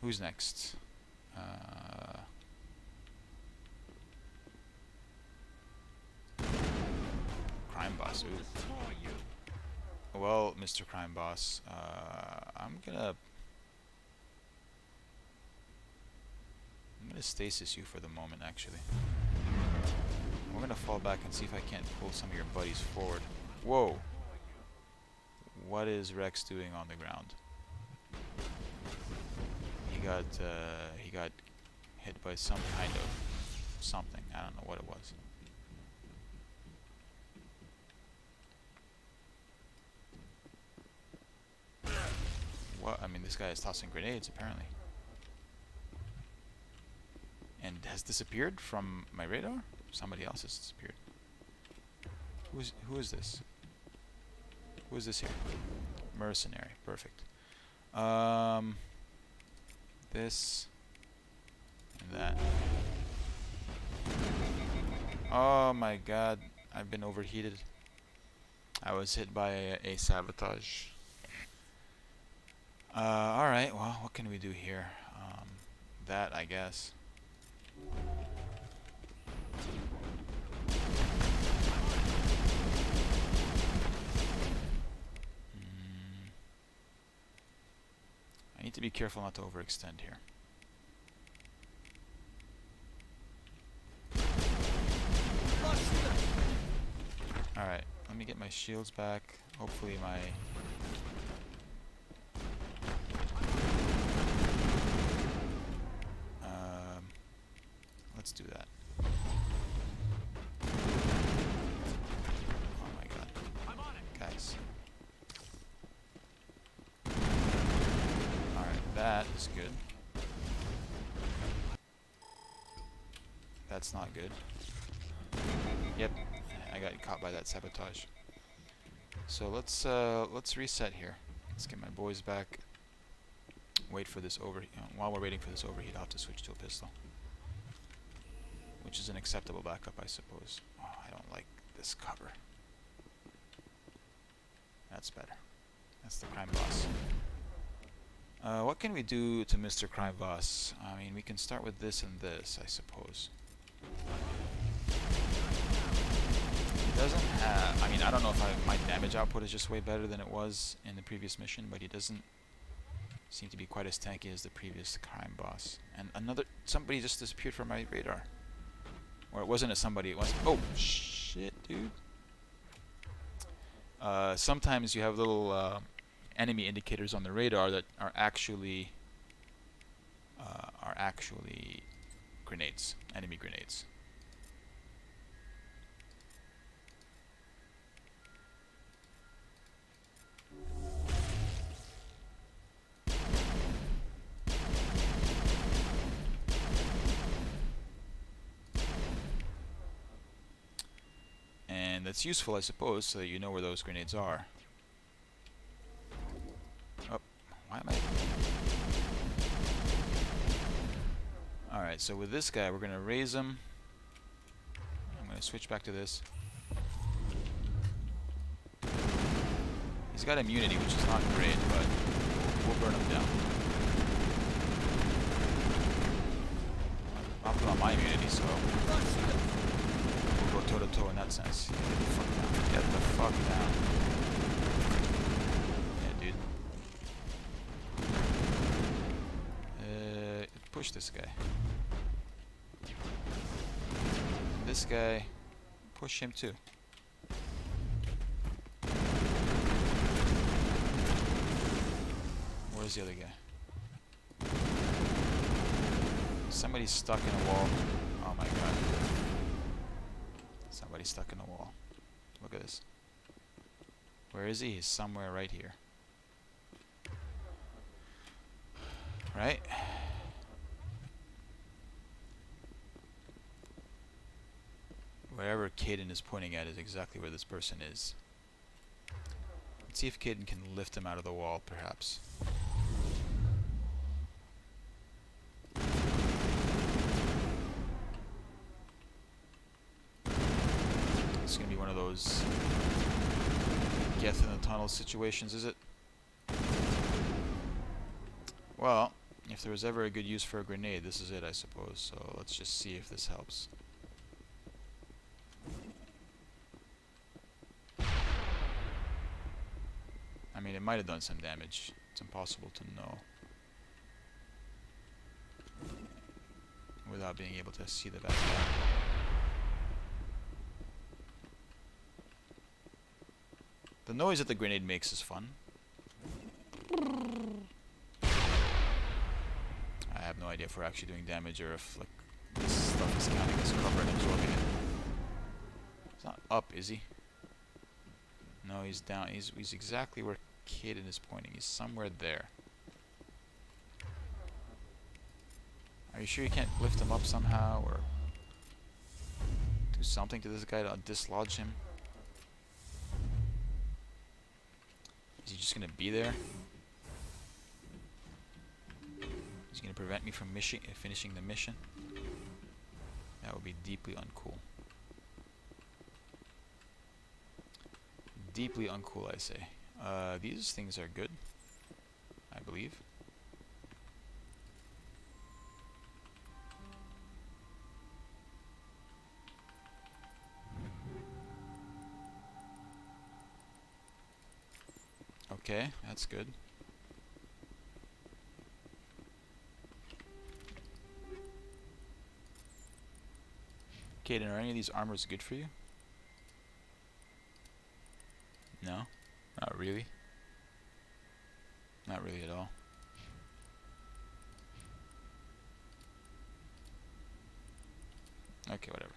Who's next? Crime Boss. Ooh. Well, Mr. Crime Boss, I'm gonna stasis you for the moment, actually. We're gonna fall back and see if I can't pull some of your buddies forward. Whoa! What is Rex doing on the ground? He got hit by some kind of something. I don't know what it was. What? I mean, this guy is tossing grenades, apparently. And has disappeared from my radar? Somebody else has disappeared. Who is this? Who is this here? Mercenary. Perfect. This and that. Oh my god, I've been overheated. I was hit by a sabotage. Alright, well, what can we do here? That, I guess. I need to be careful not to overextend here. Alright, let me get my shields back. Hopefully my... let's do that. Oh my god. Guys. Alright, that is good. That's not good. Yep, I got caught by that sabotage. So let's reset here. Let's get my boys back. Wait for this overheat. While we're waiting for this overheat, I'll have to switch to a pistol, which is an acceptable backup, I suppose. Oh, I don't like this cover. That's better. That's the crime boss. What can we do to Mr. Crime Boss? I mean, we can start with this and this, I suppose. He doesn't have... I mean, I don't know if my damage output is just way better than it was in the previous mission, but he doesn't seem to be quite as tanky as the previous crime boss. And somebody just disappeared from my radar. Or it wasn't a somebody, it was... Oh, shit, dude. Sometimes you have little enemy indicators on the radar that are actually grenades, enemy grenades. And that's useful, I suppose, so that you know where those grenades are. Oh, why am I... Alright, so with this guy, we're going to raise him. I'm going to switch back to this. He's got immunity, which is not great, but we'll burn him down. I'll put on my immunity, so... we'll go toe-to-toe in that sense. Get the fuck down. Get the fuck down. Yeah, dude. Push this guy. This guy, push him too. Where's the other guy? Somebody's stuck in a wall. Oh my god. Somebody's stuck in a wall. Look at this. Where is he? He's somewhere right here. Right? Wherever Caden is pointing at is exactly where this person is. Let's see if Caden can lift him out of the wall, perhaps. It's gonna be one of those death in the tunnel situations, is it? Well, if there was ever a good use for a grenade, this is it, I suppose. So let's just see if this helps. I mean, it might have done some damage. It's impossible to know without being able to see the bad guy. The noise that the grenade makes is fun. I have no idea if we're actually doing damage or if like this stuff is counting as cover and absorbing it. He's not up, is he? No, he's down. He's exactly where Caden is pointing. He's somewhere there. Are you sure you can't lift him up somehow or do something to this guy to dislodge him? Is he just gonna be there? He's gonna prevent me from finishing the mission? That would be deeply uncool. Deeply uncool, I say. These things are good, I believe. Okay, that's good. Kaden, are any of these armors good for you? No? Not really? Not really at all. Okay, whatever.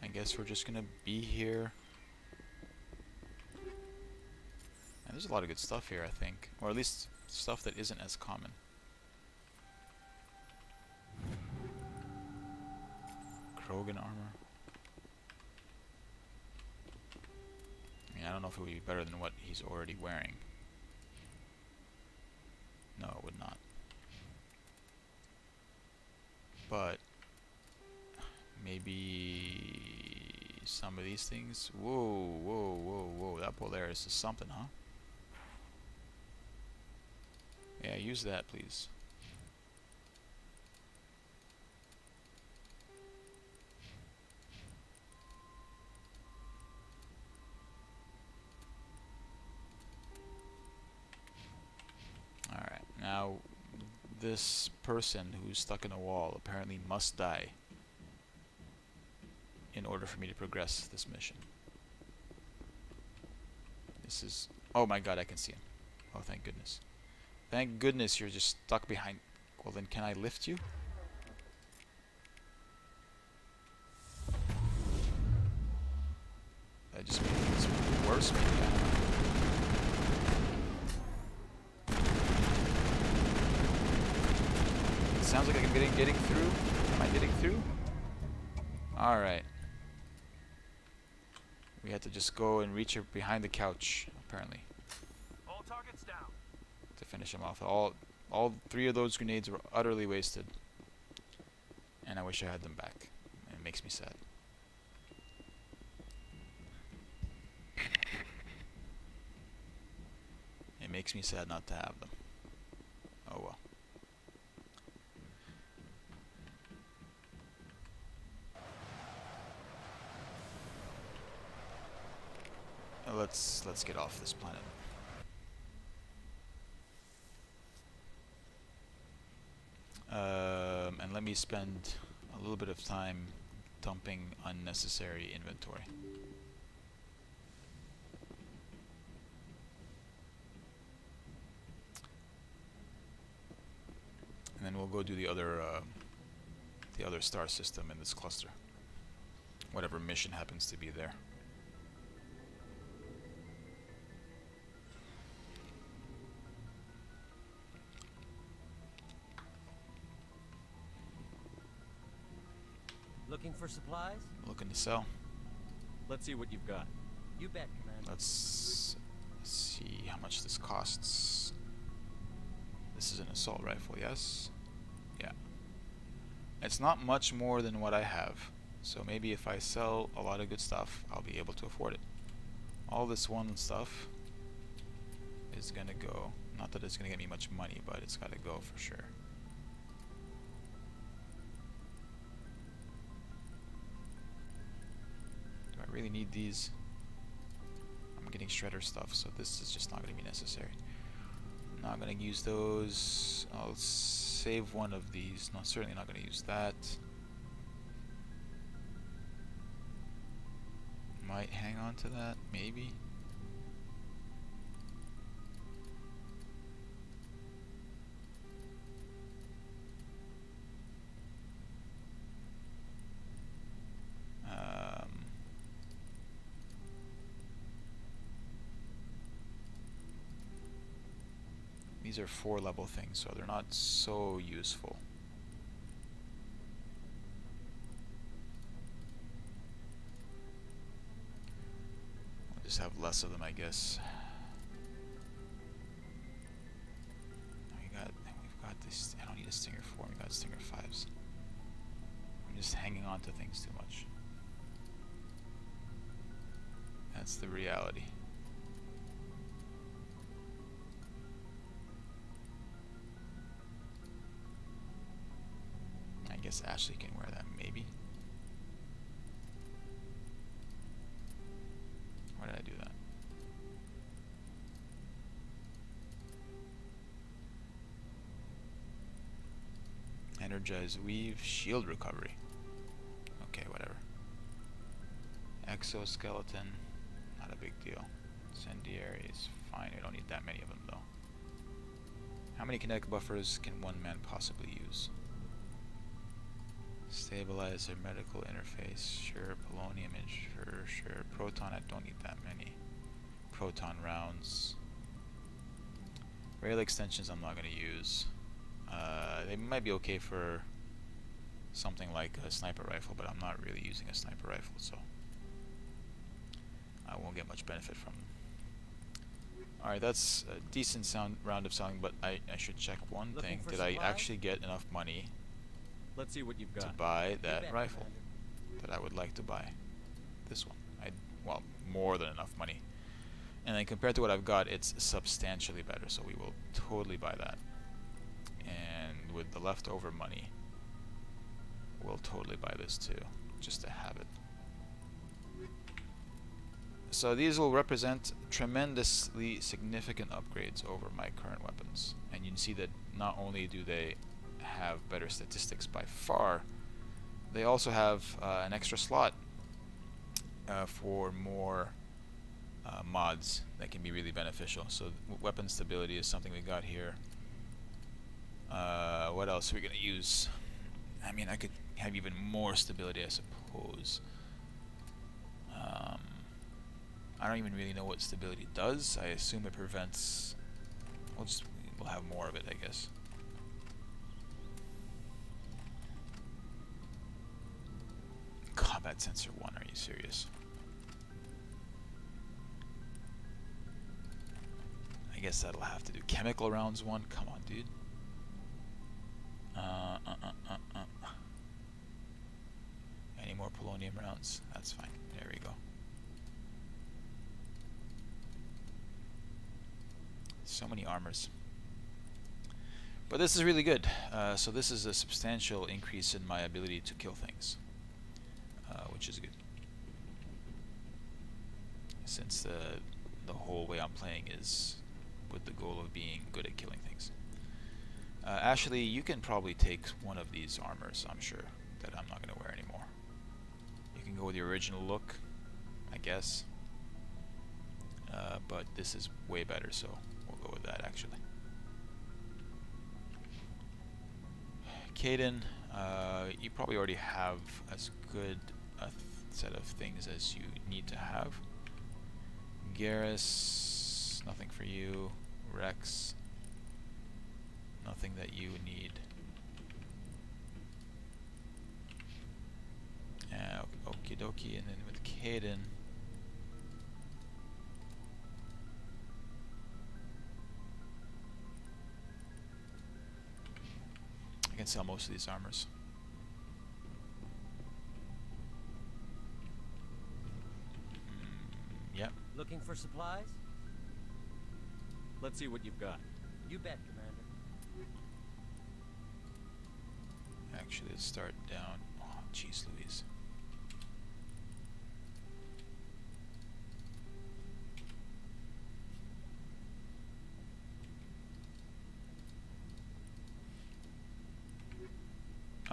I guess we're just gonna be here. And there's a lot of good stuff here, I think. Or at least stuff that isn't as common. Krogan armor. I mean, I don't know if it would be better than what he's already wearing. No, it would not. But maybe some of these things. Whoa, whoa, whoa, whoa. That Polaris is something, huh? Yeah, use that, please. Alright, now this person who's stuck in a wall apparently must die in order for me to progress this mission. This is... Oh my god, I can see him. Oh, thank goodness. Thank goodness you're just stuck behind... Well then, can I lift you? That just made things worse, maybe. I don't know. It sounds like I'm getting through. Am I getting through? Alright. We had to just go and reach her behind the couch, apparently, All targets down. to finish him off. All three of those grenades were utterly wasted. And I wish I had them back. It makes me sad. It makes me sad not to have them. Oh well. Let's get off this planet. And let me spend a little bit of time dumping unnecessary inventory. And then we'll go do the other star system in this cluster. Whatever mission happens to be there. Looking for supplies? Looking to sell. Let's see what you've got. You bet, Commander. Let's see how much this costs. This is an assault rifle, yes? Yeah. It's not much more than what I have. So maybe if I sell a lot of good stuff, I'll be able to afford it. All this one stuff is gonna go. Not that it's gonna get me much money, but it's gotta go for sure. Do I really need these? I'm getting shredder stuff, so this is just not gonna be necessary. I'm not gonna use those. I'll save one of these. No, certainly not gonna use that. Might hang on to that, maybe. These are 4-level things, so they're not so useful. I'll just have less of them, I guess. We've got this. I don't need a Stinger 4. We got Stinger 5s. I'm just hanging on to things too much. That's the reality. I guess Ashley can wear that, maybe. Energize Weave, Shield Recovery. Okay, whatever. Exoskeleton, not a big deal. Incendiary is fine, we don't need that many of them though. How many kinetic buffers can one man possibly use? Stabilizer, medical interface, sure. Polonium, sure. Proton, I don't need that many. Proton rounds. Rail extensions I'm not going to use. They might be okay for something like a sniper rifle, but I'm not really using a sniper rifle, so I won't get much benefit from them. Alright, that's a decent round of selling, but I should check one thing. Did I actually get enough money Let's see what you've to got. buy that bet, rifle Commander. that I would like to buy? This one. Well, more than enough money. And then compared to what I've got, it's substantially better, so we will totally buy that. And with the leftover money, we'll totally buy this too, just to have it. So these will represent tremendously significant upgrades over my current weapons. And you can see that not only do they have better statistics by far, they also have an extra slot for more mods that can be really beneficial. So weapon stability is something we got here. What else are we going to use? I mean, I could have even more stability, I suppose. I don't even really know what stability does. I assume it prevents... We'll have more of it, I guess. Combat sensor 1, are you serious? I guess that'll have to do. Chemical rounds 1, come on, dude. Any more polonium rounds? That's fine. There we go. So many armors. But this is really good. So this is a substantial increase in my ability to kill things, which is good. Since the whole way I'm playing is with the goal of being good at killing things. Ashley, you can probably take one of these armors, I'm sure, that I'm not going to wear anymore. You can go with the original look, I guess. But this is way better, so we'll go with that, actually. Caden, you probably already have as good a set of things as you need to have. Garrus, nothing for you. Rex, nothing that you need. Okie dokie, and then with Caden, I can sell most of these armors. Yep. Looking for supplies? Let's see what you've got. You bet, Commander. Actually, let's start down. Oh, jeez Louise.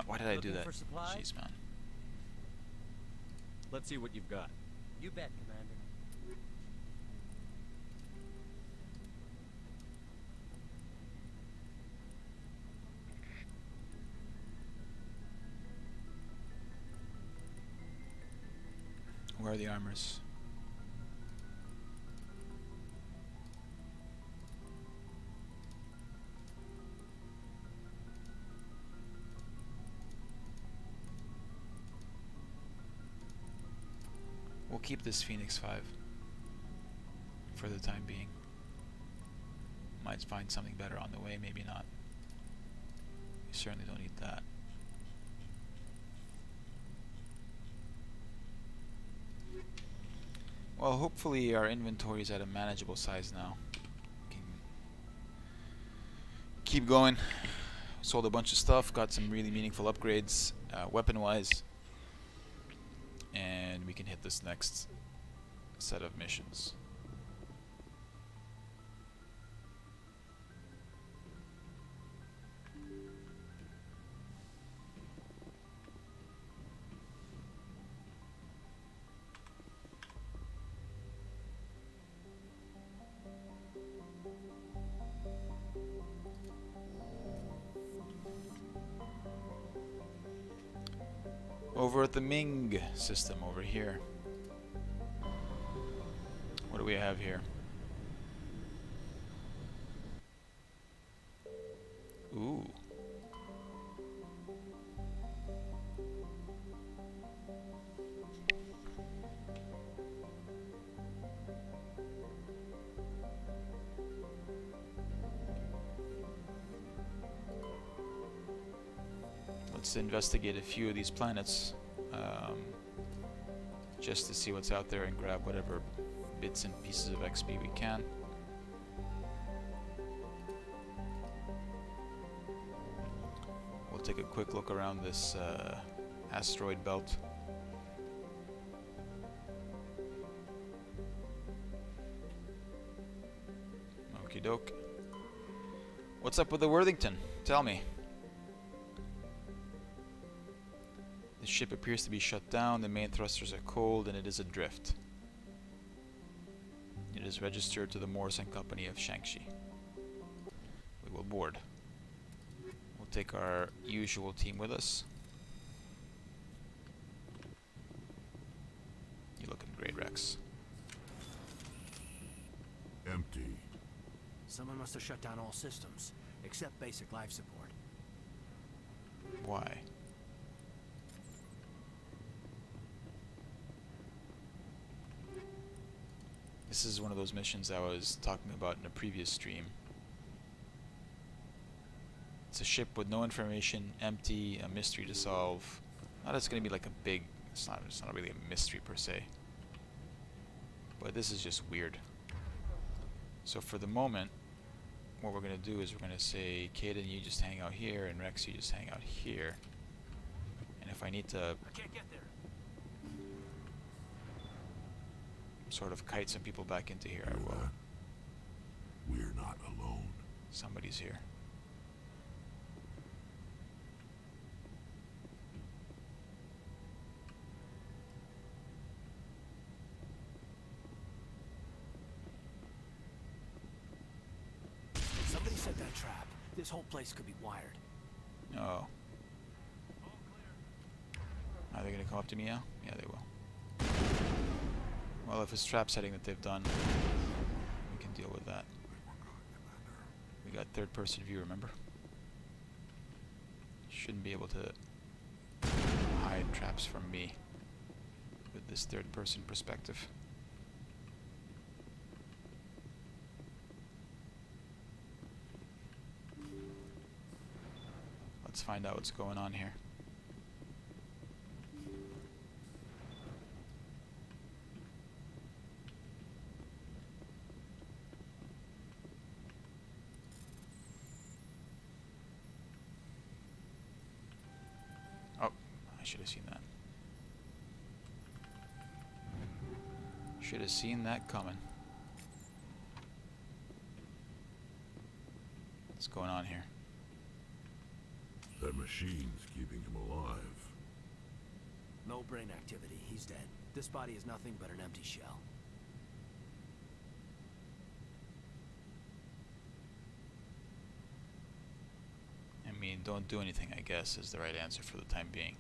Why did I do Looking that? for supplies? Jeez, man. Let's see what you've got. You bet, Commander. Where are the armors? We'll keep this Phoenix 5 for the time being. Might find something better on the way, maybe not. We certainly don't need that. Well, hopefully our inventory is at a manageable size now. Can keep going. Sold a bunch of stuff, got some really meaningful upgrades, weapon-wise. And we can hit this next set of missions. over at the Ming system over here. What do we have here? Ooh. Let's investigate a few of these planets, just to see what's out there and grab whatever bits and pieces of XP we can. We'll take a quick look around this asteroid belt. Okie doke. What's up with the Worthington? Tell me. The ship appears to be shut down, the main thrusters are cold, and it is adrift. It is registered to the Morrison Company of Shangxi. We will board. We'll take our usual team with us. You're looking great, Rex. Empty. Someone must have shut down all systems, except basic life support. Why? This is one of those missions I was talking about in a previous stream. It's a ship with no information, empty, a mystery to solve. Not it's going to be like a big... It's not really a mystery per se. But this is just weird. So for the moment, what we're going to do is we're going to say, Caden, you just hang out here, and Rex, you just hang out here. And if I need to I can't get there. sort of kite some people back into here, I Hear will. that? We're not alone. Somebody's here. Somebody set that trap. This whole place could be wired. Oh. All clear. Are they going to come up to me now? Yeah, they will. Well, if it's trap setting that they've done, we can deal with that. We got third person view, remember? Shouldn't be able to hide traps from me with this third person perspective. Let's find out what's going on here. Oh, I should have seen that. Should have seen that coming. What's going on here? That machine's keeping him alive. No brain activity. He's dead. This body is nothing but an empty shell. I mean, don't do anything, I guess, is the right answer for the time being.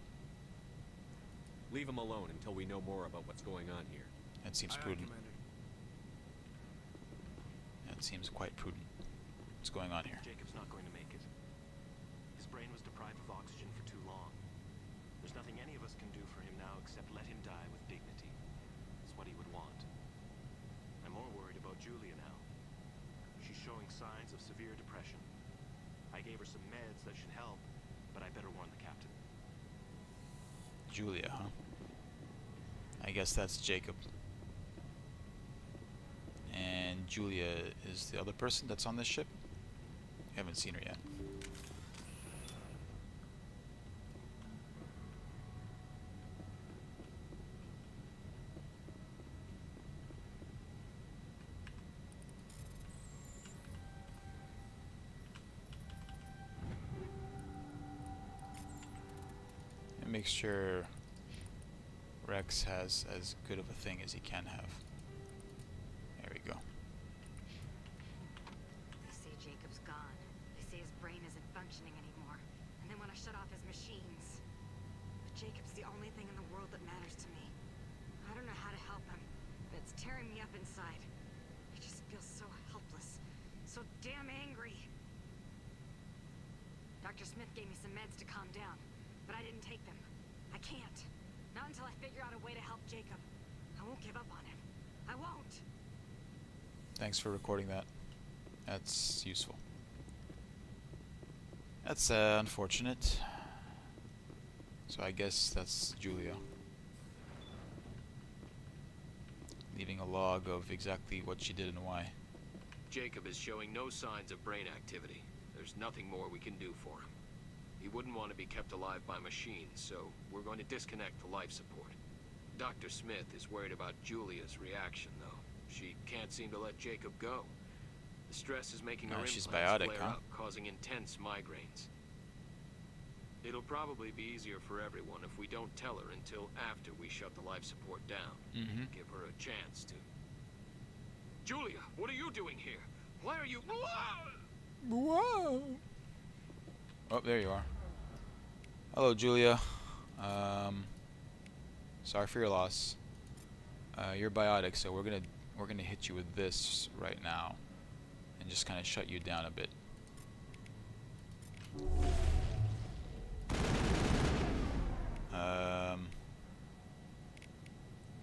Leave him alone until we know more about what's going on here. That seems prudent. That seems quite prudent. What's going on here? Jacob's not going to make it. His brain was deprived of oxygen for too long. There's nothing any of us can do for him now except let him die with dignity. It's what he would want. I'm more worried about Julia now. She's showing signs of severe depression. I gave her some meds that should help, but I better warn the captain. Julia, huh? I guess that's Jacob. And Julia is the other person that's on this ship? I haven't seen her yet. And make sure Rex has as good of a thing as he can have. There we go. They say Jacob's gone. They say his brain isn't functioning anymore. And they want to shut off his machines. But Jacob's the only thing tearing me up inside. I just feel so helpless. So damn angry. Dr. Smith gave me some meds to calm down, but I didn't take them. I can't. Not until I figure out a way to help Jacob. I won't give up on him. I won't. Thanks for recording that. That's useful. That's unfortunate. So I guess that's Julia. Leaving a log of exactly what she did and why. Jacob is showing no signs of brain activity. There's nothing more we can do for him. He wouldn't want to be kept alive by machines, so we're going to disconnect the life support. Dr. Smith is worried about Julia's reaction, though. She can't seem to let Jacob go. The stress is making her She's implants biotic, flare huh? up, causing intense migraines. It'll probably be easier for everyone if we don't tell her until after we shut the life support down. Mm-hmm. Give her a chance to. Julia, what are you doing here? Why are you... Whoa! Oh, there you are. Hello, Julia. Sorry for your loss. You're biotic, so we're gonna hit you with this right now, and just kind of shut you down a bit.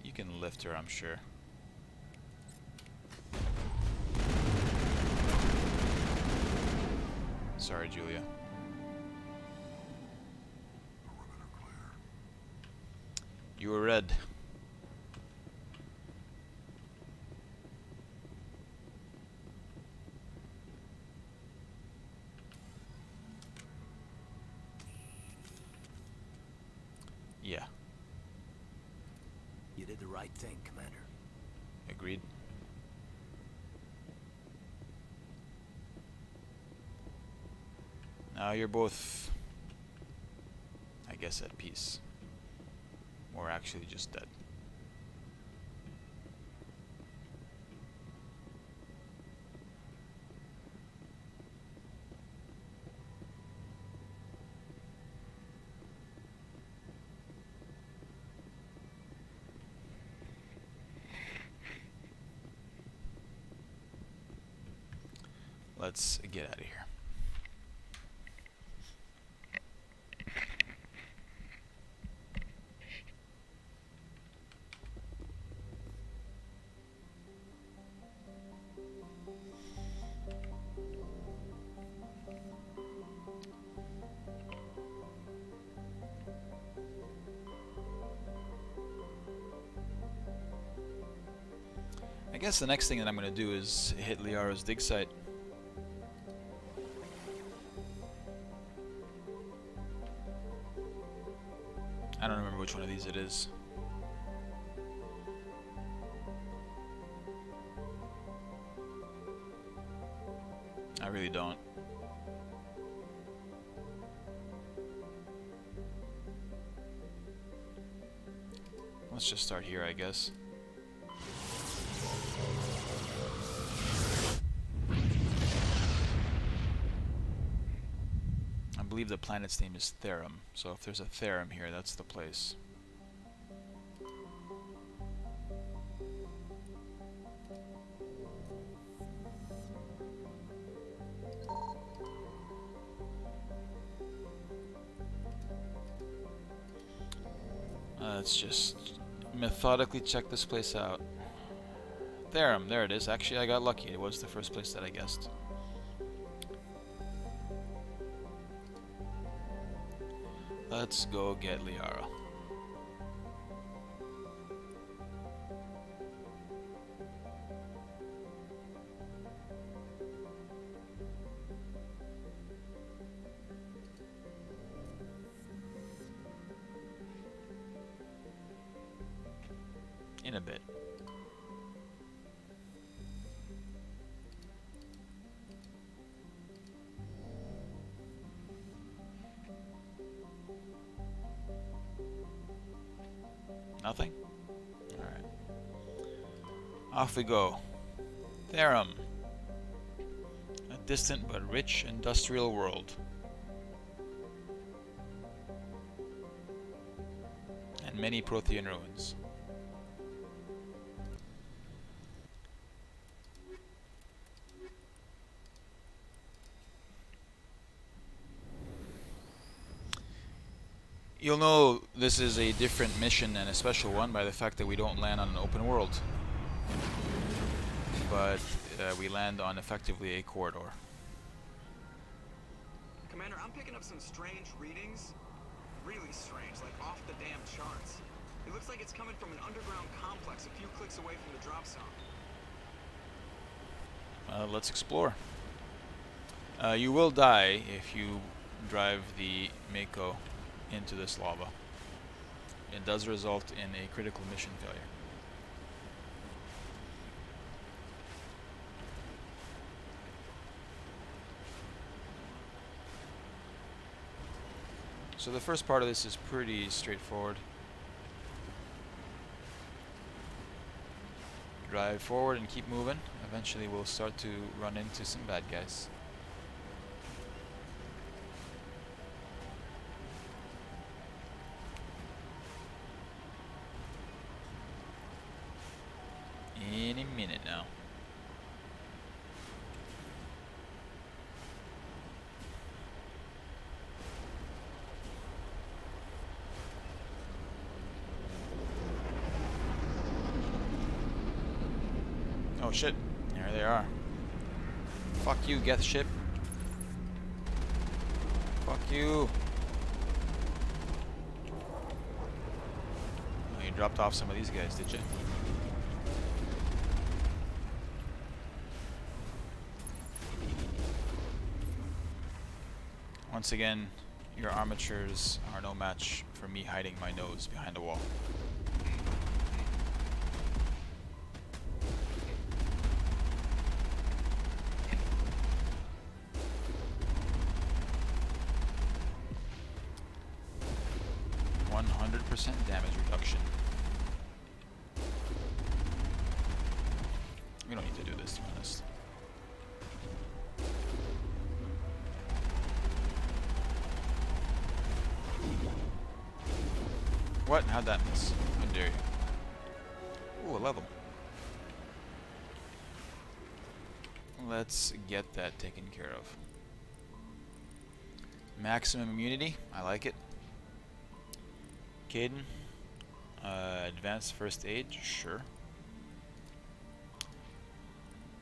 You can lift her, I'm sure. Sorry, Julia. Perimeter clear. You were red. Yeah, You did the right thing, Commander. agreed. Now you're both, I guess, at peace. Or actually just dead. Let's get out of here. I guess the next thing that I'm going to do is hit Liara's dig site. I don't remember which one of these it is. I really don't. Let's just start here, I guess. I believe the planet's name is Therum, so if there's a Therum here, that's the place. Let's just methodically check this place out. Therum, there it is. Actually, I got lucky. It was the first place that I guessed. Let's go get Liara. In a bit. Nothing? Alright. Off we go. Therum. A distant but rich industrial world. And many Prothean ruins. You'll know this is a different mission and a special one by the fact that we don't land on an open world. But we land on effectively a corridor. Commander, I'm picking up some strange readings. Really strange, like off the damn charts. It looks like it's coming from an underground complex a few clicks away from the drop zone. Let's explore. You will die if you drive the Mako into this lava. It does result in a critical mission failure. So the first part of this is pretty straightforward. Drive forward and keep moving. Eventually we'll start to run into some bad guys. Any minute now. Oh shit, there they are. Fuck you, Geth ship. Fuck you. Oh, you dropped off some of these guys, did you? Once again, your armatures are no match for me hiding my nose behind a wall. Damage reduction. We don't need to do this, to be honest. What? How'd that miss? How dare you? Ooh, a level. Let's get that taken care of. Maximum immunity. I like it. Caden, advanced first aid, sure.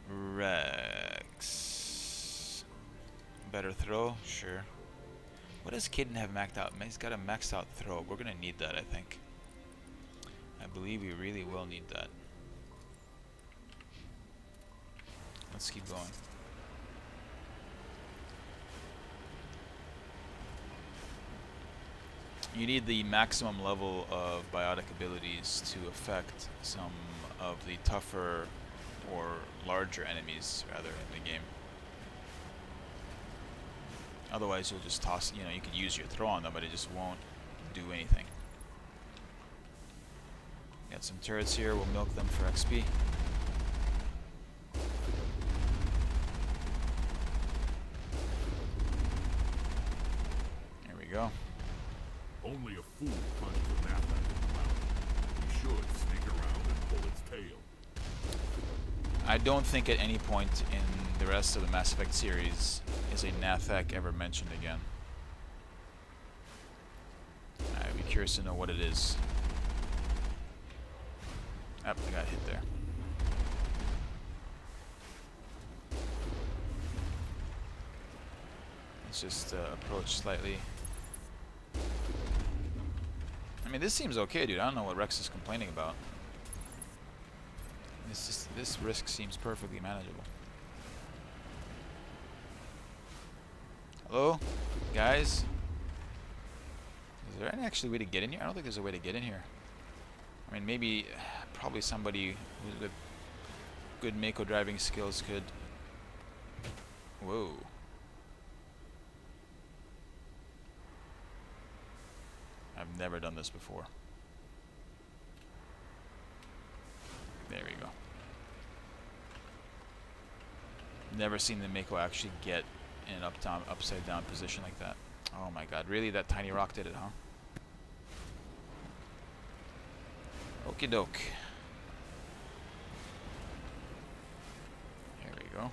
Rex, better throw, sure. What does Caden have maxed out? He's got a maxed out throw. We're gonna need that, I think. I believe we really will need that. Let's keep going. You need the maximum level of biotic abilities to affect some of the tougher or larger enemies, rather, in the game. Otherwise, you'll just toss, you could use your throw on them, but it just won't do anything. Got some turrets here, we'll milk them for XP. There we go. Only a fool punches a map out of the mouth. He should sneak around and pull its tail. I don't think at any point in the rest of the Mass Effect series is a Nathak ever mentioned again. I'd be curious to know what it is. Oh, I got hit there. Let's just approach slightly. I mean, this seems okay, dude. I don't know what Rex is complaining about. This risk seems perfectly manageable. Hello? Guys? Is there any actually way to get in here? I don't think there's a way to get in here. I mean, maybe, probably somebody with good Mako driving skills could... Whoa. I've never done this before. There we go. Never seen the Mako actually get in an upside down position like that. Oh my god, really? That tiny rock did it, huh? Okie doke. There we go.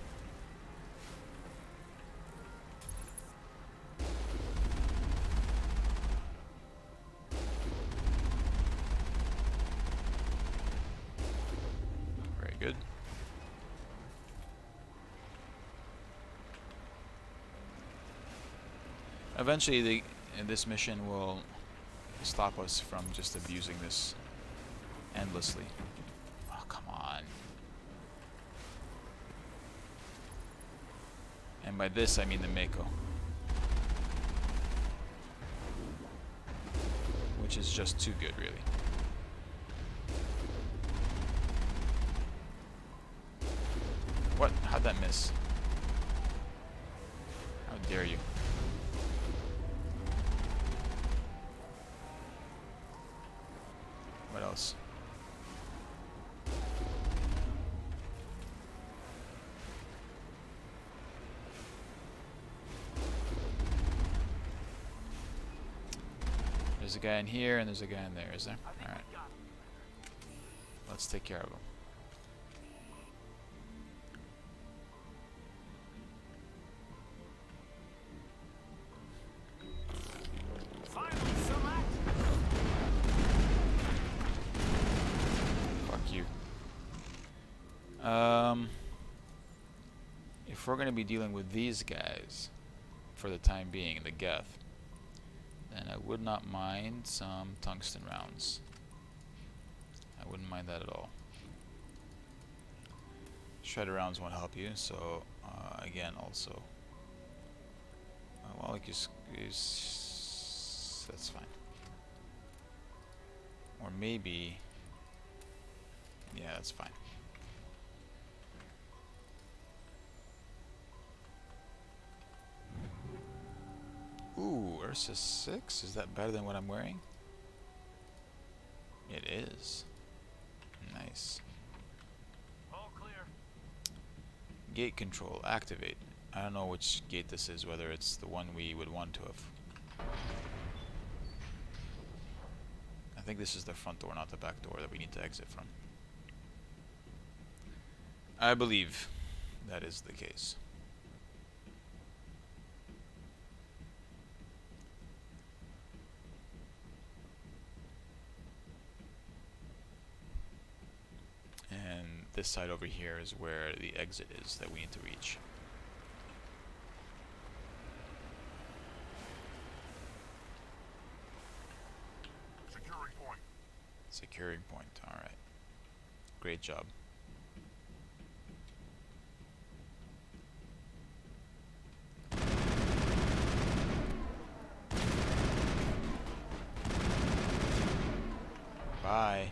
Eventually, this mission will stop us from just abusing this endlessly. Oh, come on. And by this, I mean the Mako. Which is just too good, really. What? How'd that miss? How dare you? What else? There's a guy in here and there's a guy in there, is there? Alright. Let's take care of him. Fuck you. If we're gonna be dealing with these guys for the time being, the Geth, then I would not mind some tungsten rounds. I wouldn't mind that at all. Shredder rounds won't help you, so again, also. Well, that's fine. Or maybe, yeah, that's fine. Ooh, Ursa 6? Is that better than what I'm wearing? It is. Nice. All clear. Gate control, activate. I don't know which gate this is, whether it's the one we would want to have. I think this is the front door, not the back door that we need to exit from. I believe that is the case. And this side over here is where the exit is that we need to reach. Securing point. Securing point, alright. Great job. Bye.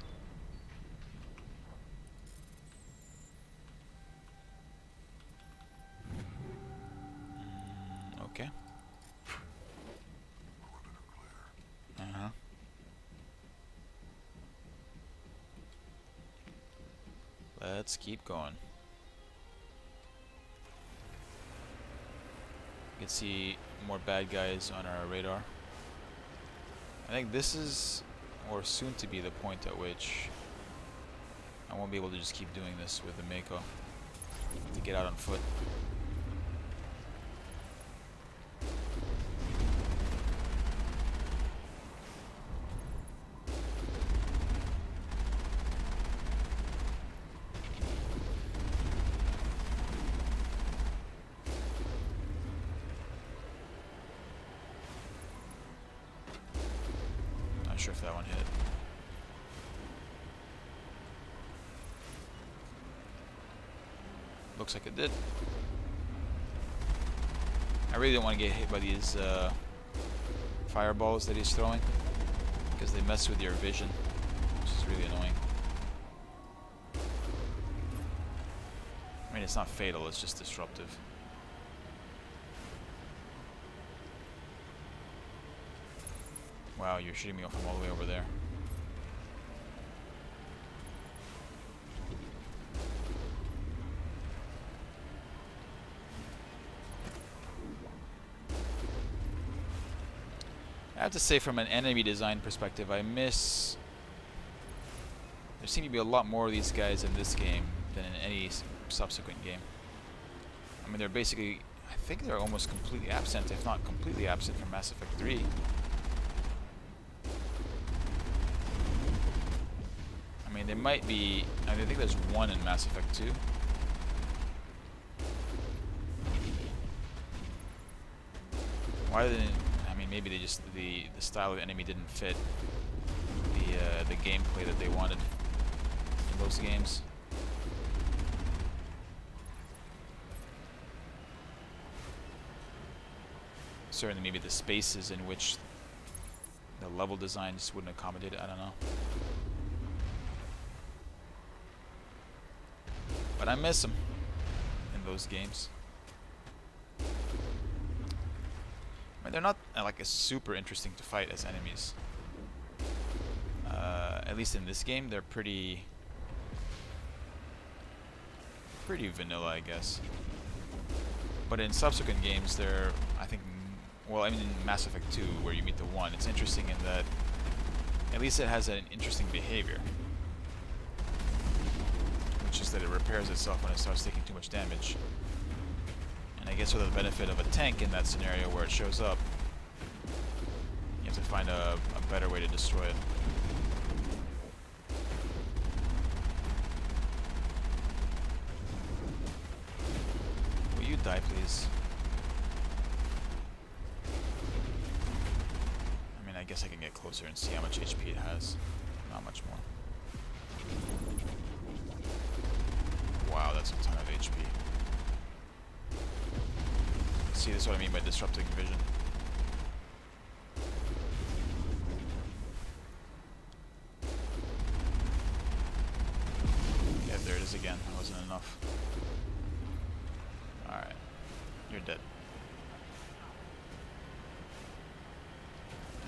Okay. Uh-huh. Let's keep going. You can see more bad guys on our radar. I think this is, or soon to be, the point at which I won't be able to just keep doing this with the Mako. To get out on foot. Not sure if that one hit. Looks like it did. I really don't want to get hit by these fireballs that he's throwing, because they mess with your vision, which is really annoying. I mean, it's not fatal, it's just disruptive. Wow, you're shooting me from all the way over there. I have to say, from an enemy design perspective, I miss... There seem to be a lot more of these guys in this game than in any subsequent game. I mean, they're basically... I think they're almost completely absent, if not completely absent, from Mass Effect 3. I mean, they might be... I think there's one in Mass Effect 2. Why didn't... mean, maybe they just the style of enemy didn't fit the gameplay that they wanted in those games. Certainly, maybe the spaces in which the level design just wouldn't accommodate it. I don't know. But I miss them in those games. I mean, they're not like as super interesting to fight as enemies. At least in this game, they're pretty vanilla, I guess. But in subsequent games, they're, I think, well, I mean, in Mass Effect 2, where you meet the One, it's interesting in that at least it has an interesting behavior, which is that it repairs itself when it starts taking too much damage. And I guess with the benefit of a tank in that scenario where it shows up, you have to find a better way to destroy it. Will you die, please? I mean, I guess I can get closer and see how much HP it has. Not much more. Wow, that's a ton of HP. See, this is what I mean by disrupting vision. Yeah, there it is again. That wasn't enough. Alright. You're dead.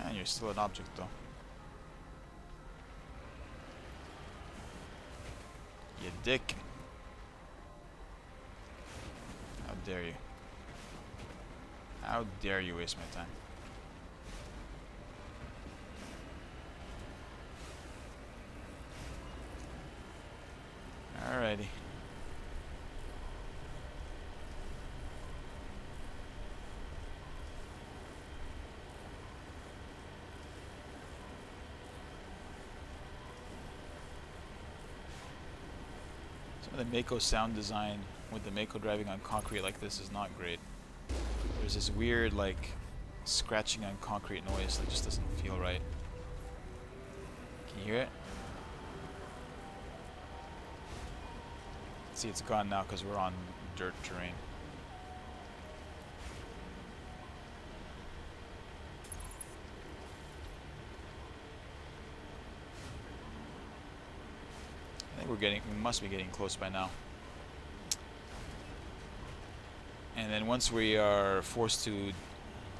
And you're still an object, though. You dick. How dare you? How dare you waste my time? Alrighty. Some of the Mako sound design with the Mako driving on concrete like this is not great. There's this weird, like, scratching on concrete noise that just doesn't feel right. Can you hear it? See, it's gone now because we're on dirt terrain. I think we must be getting close by now. And then once we are forced to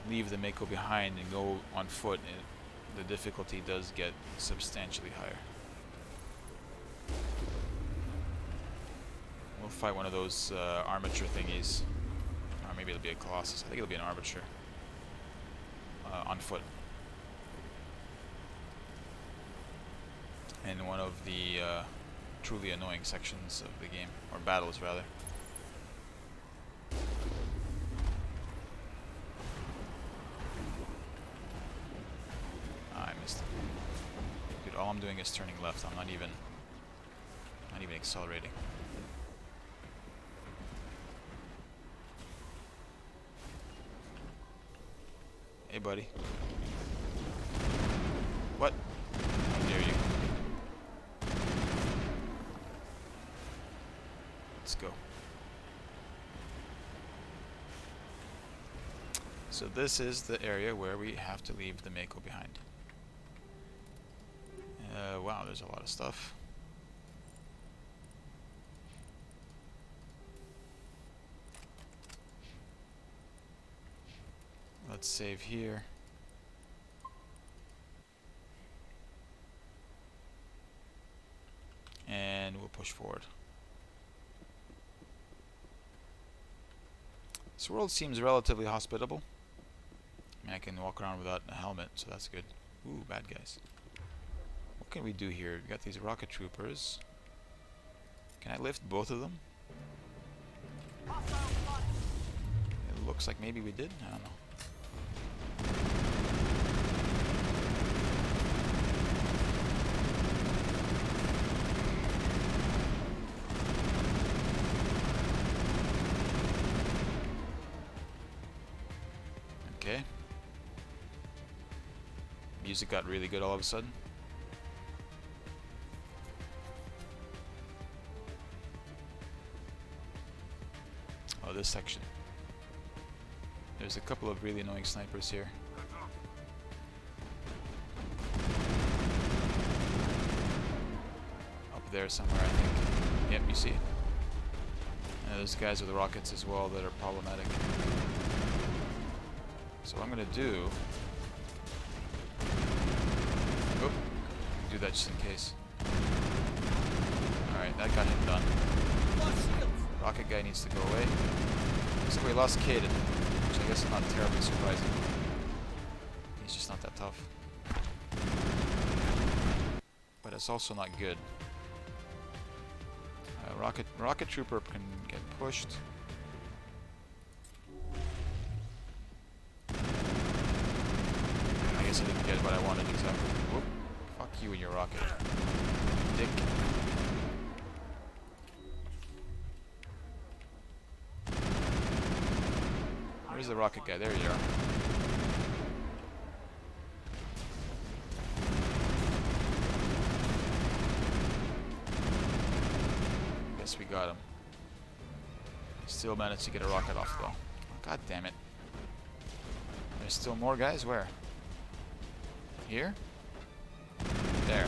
leave the Mako behind and go on foot, the difficulty does get substantially higher. We'll fight one of those armature thingies. Or maybe it'll be a Colossus. I think it'll be an armature. On foot. In one of the truly annoying sections of the game. Or battles, rather. I missed it. Dude, all I'm doing is turning left. I'm not even accelerating. Hey, buddy. What? How dare you? Let's go. So this is the area where we have to leave the Mako behind. Wow, there's a lot of stuff. Let's save here. And we'll push forward. This world seems relatively hospitable. I mean, I can walk around without a helmet, so that's good. Ooh, bad guys. What can we do here? We got these rocket troopers. Can I lift both of them? It looks like maybe we did. I don't know. Okay. Music got really good all of a sudden. Oh, this section. There's a couple of really annoying snipers here. Up there somewhere, I think. Yep, you see. And there's guys with rockets as well that are problematic. So what I'm gonna do... Oop, do that just in case. Alright, that got him done. Rocket guy needs to go away. Looks like we lost Caden, which I guess is not terribly surprising. He's just not that tough. But it's also not good. Rocket Trooper can get pushed. I guess I didn't get what I wanted exactly. Whoop. Fuck you and your rocket. Dick. Where's the rocket guy? There you are. Guess we got him. Still managed to get a rocket off though. God damn it. There's still more guys? Where? Here? There.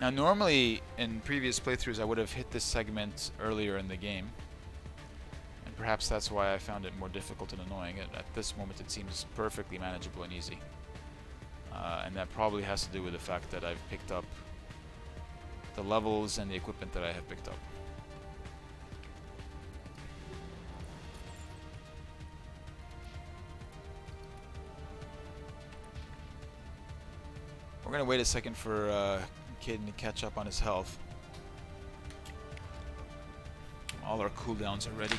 Now normally in previous playthroughs I would have hit this segment earlier in the game. And perhaps that's why I found it more difficult and annoying. At this moment it seems perfectly manageable and easy. And that probably has to do with the fact that I've picked up the levels and the equipment that I have picked up. We're gonna wait a second for Caden to catch up on his health. All our cooldowns are ready.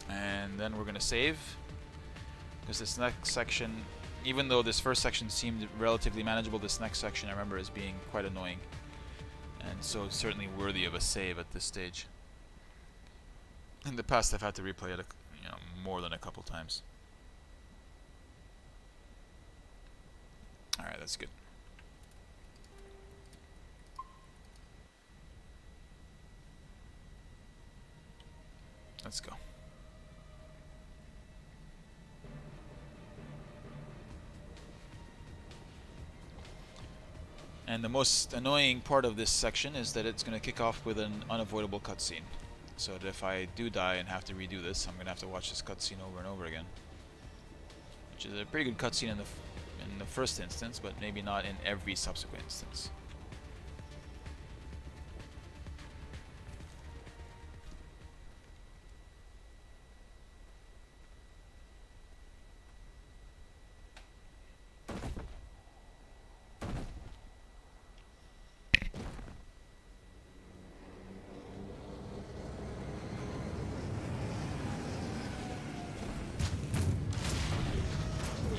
And then we're gonna save. Because this next section, even though this first section seemed relatively manageable, this next section I remember as being quite annoying. And so certainly worthy of a save at this stage. In the past I've had to replay it more than a couple times. Alright, that's good. Let's go. And the most annoying part of this section is that it's going to kick off with an unavoidable cutscene. So that if I do die and have to redo this, I'm going to have to watch this cutscene over and over again. Which is a pretty good cutscene in the first instance, but maybe not in every subsequent instance.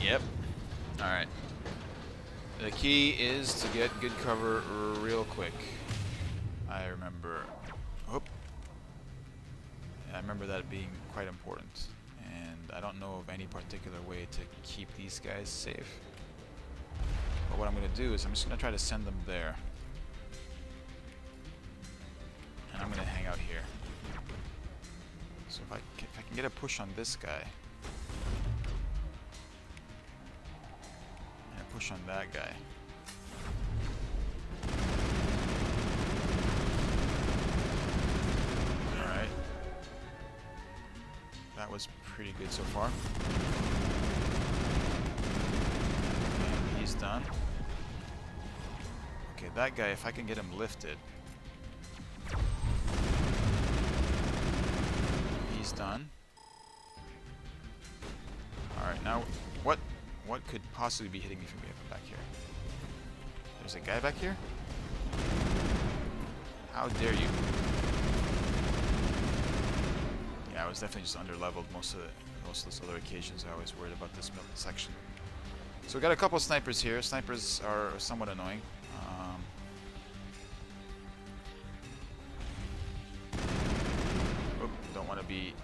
Yep. Alright. The key is to get good cover real quick. I remember... Oop. I remember that being quite important. And I don't know of any particular way to keep these guys safe. But what I'm going to do is I'm just going to try to send them there. And I'm going to hang out here. So if I can get a push on this guy... push on that guy. Alright. That was pretty good so far. And he's done. Okay, that guy, if I can get him lifted. He's done. Alright, now what could possibly be hitting me from back here? There's a guy back here? How dare you? Yeah, I was definitely just under-leveled most of those other occasions. I was worried about this section. So we got a couple of snipers here. Snipers are somewhat annoying. be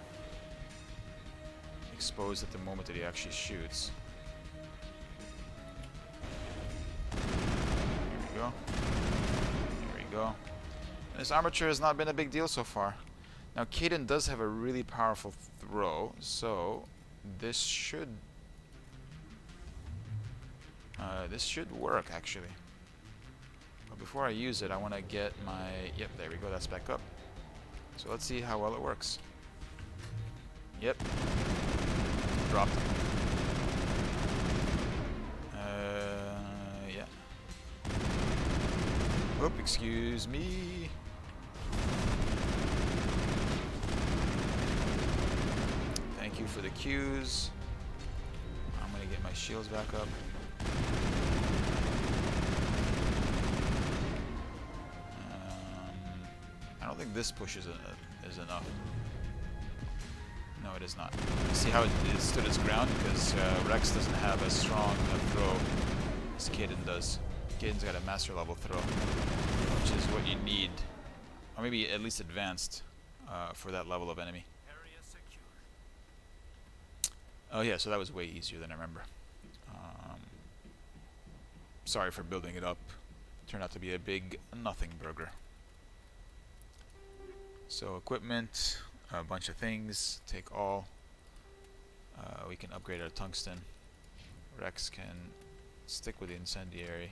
exposed at the moment that he actually shoots. Here we go. Here we go. And this armature has not been a big deal so far. Now Caden does have a really powerful throw, so this should work actually. But before I use it, I want to get my... Yep, there we go. That's back up. So let's see how well it works. Yep. Dropped. Yeah. Oop, excuse me. Thank you for the cues. I'm gonna get my shields back up. I don't think this push is enough. No, it is not. See how it stood its ground? Because Rex doesn't have as strong a throw as Caden does. Caden's got a master level throw, which is what you need, or maybe at least advanced, for that level of enemy. Oh yeah, so that was way easier than I remember. Sorry for building it up. Turned out to be a big nothing burger. So equipment, a bunch of things, take all. We can upgrade our tungsten. Rex can stick with the incendiary.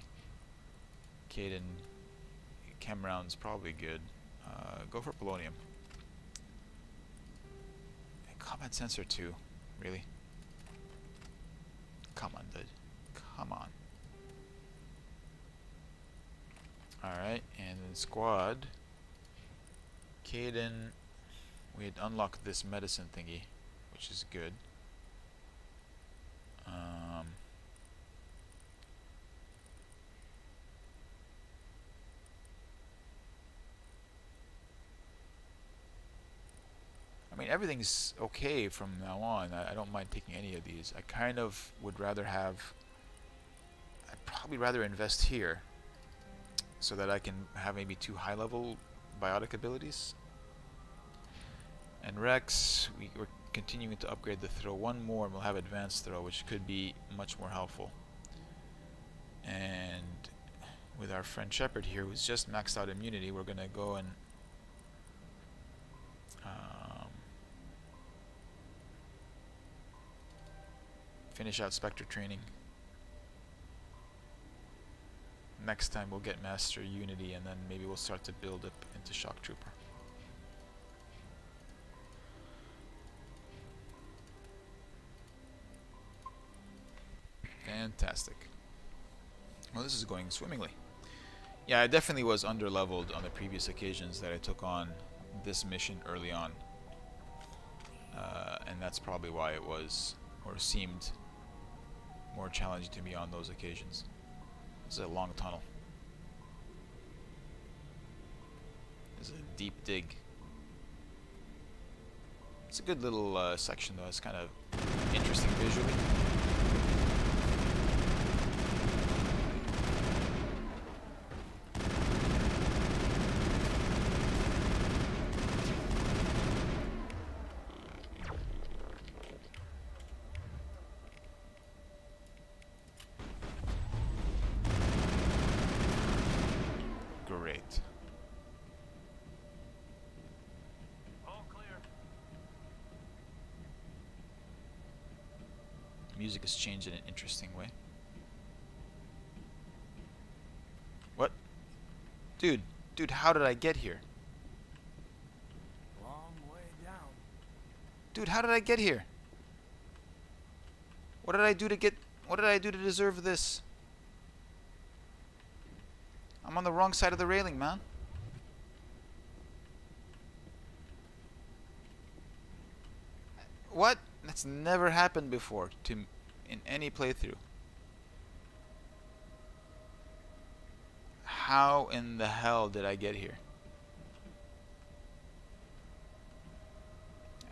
Caden, chem round's probably good. Go for polonium. And combat sensor too, really? Come on, dude. Come on. Alright, and then squad. Caden, we had unlocked this medicine thingy, which is good. I mean, everything's okay from now on. I don't mind taking any of these. I kind of would rather have... I'd probably rather invest here, so that I can have maybe 2 high-level biotic abilities. And Rex, we're continuing to upgrade the throw. 1 more and we'll have advanced throw, which could be much more helpful. And with our friend Shepard here, who's just maxed out immunity, we're gonna go and finish out Spectre training. Next time we'll get Master Unity, and then maybe we'll start to build up into Shock Trooper. Fantastic. Well, this is going swimmingly. Yeah, I definitely was underleveled on the previous occasions that I took on this mission early on. And that's probably why it was, or seemed, more challenging to me on those occasions. This is a long tunnel. This is a deep dig. It's a good little section though. It's kind of interesting visually. Great. All clear. Music has changed in an interesting way. What? Dude, how did I get here? Long way down. Dude, how did I get here? What did I do to deserve this? I'm on the wrong side of the railing, man. What? That's never happened before in any playthrough. How in the hell did I get here?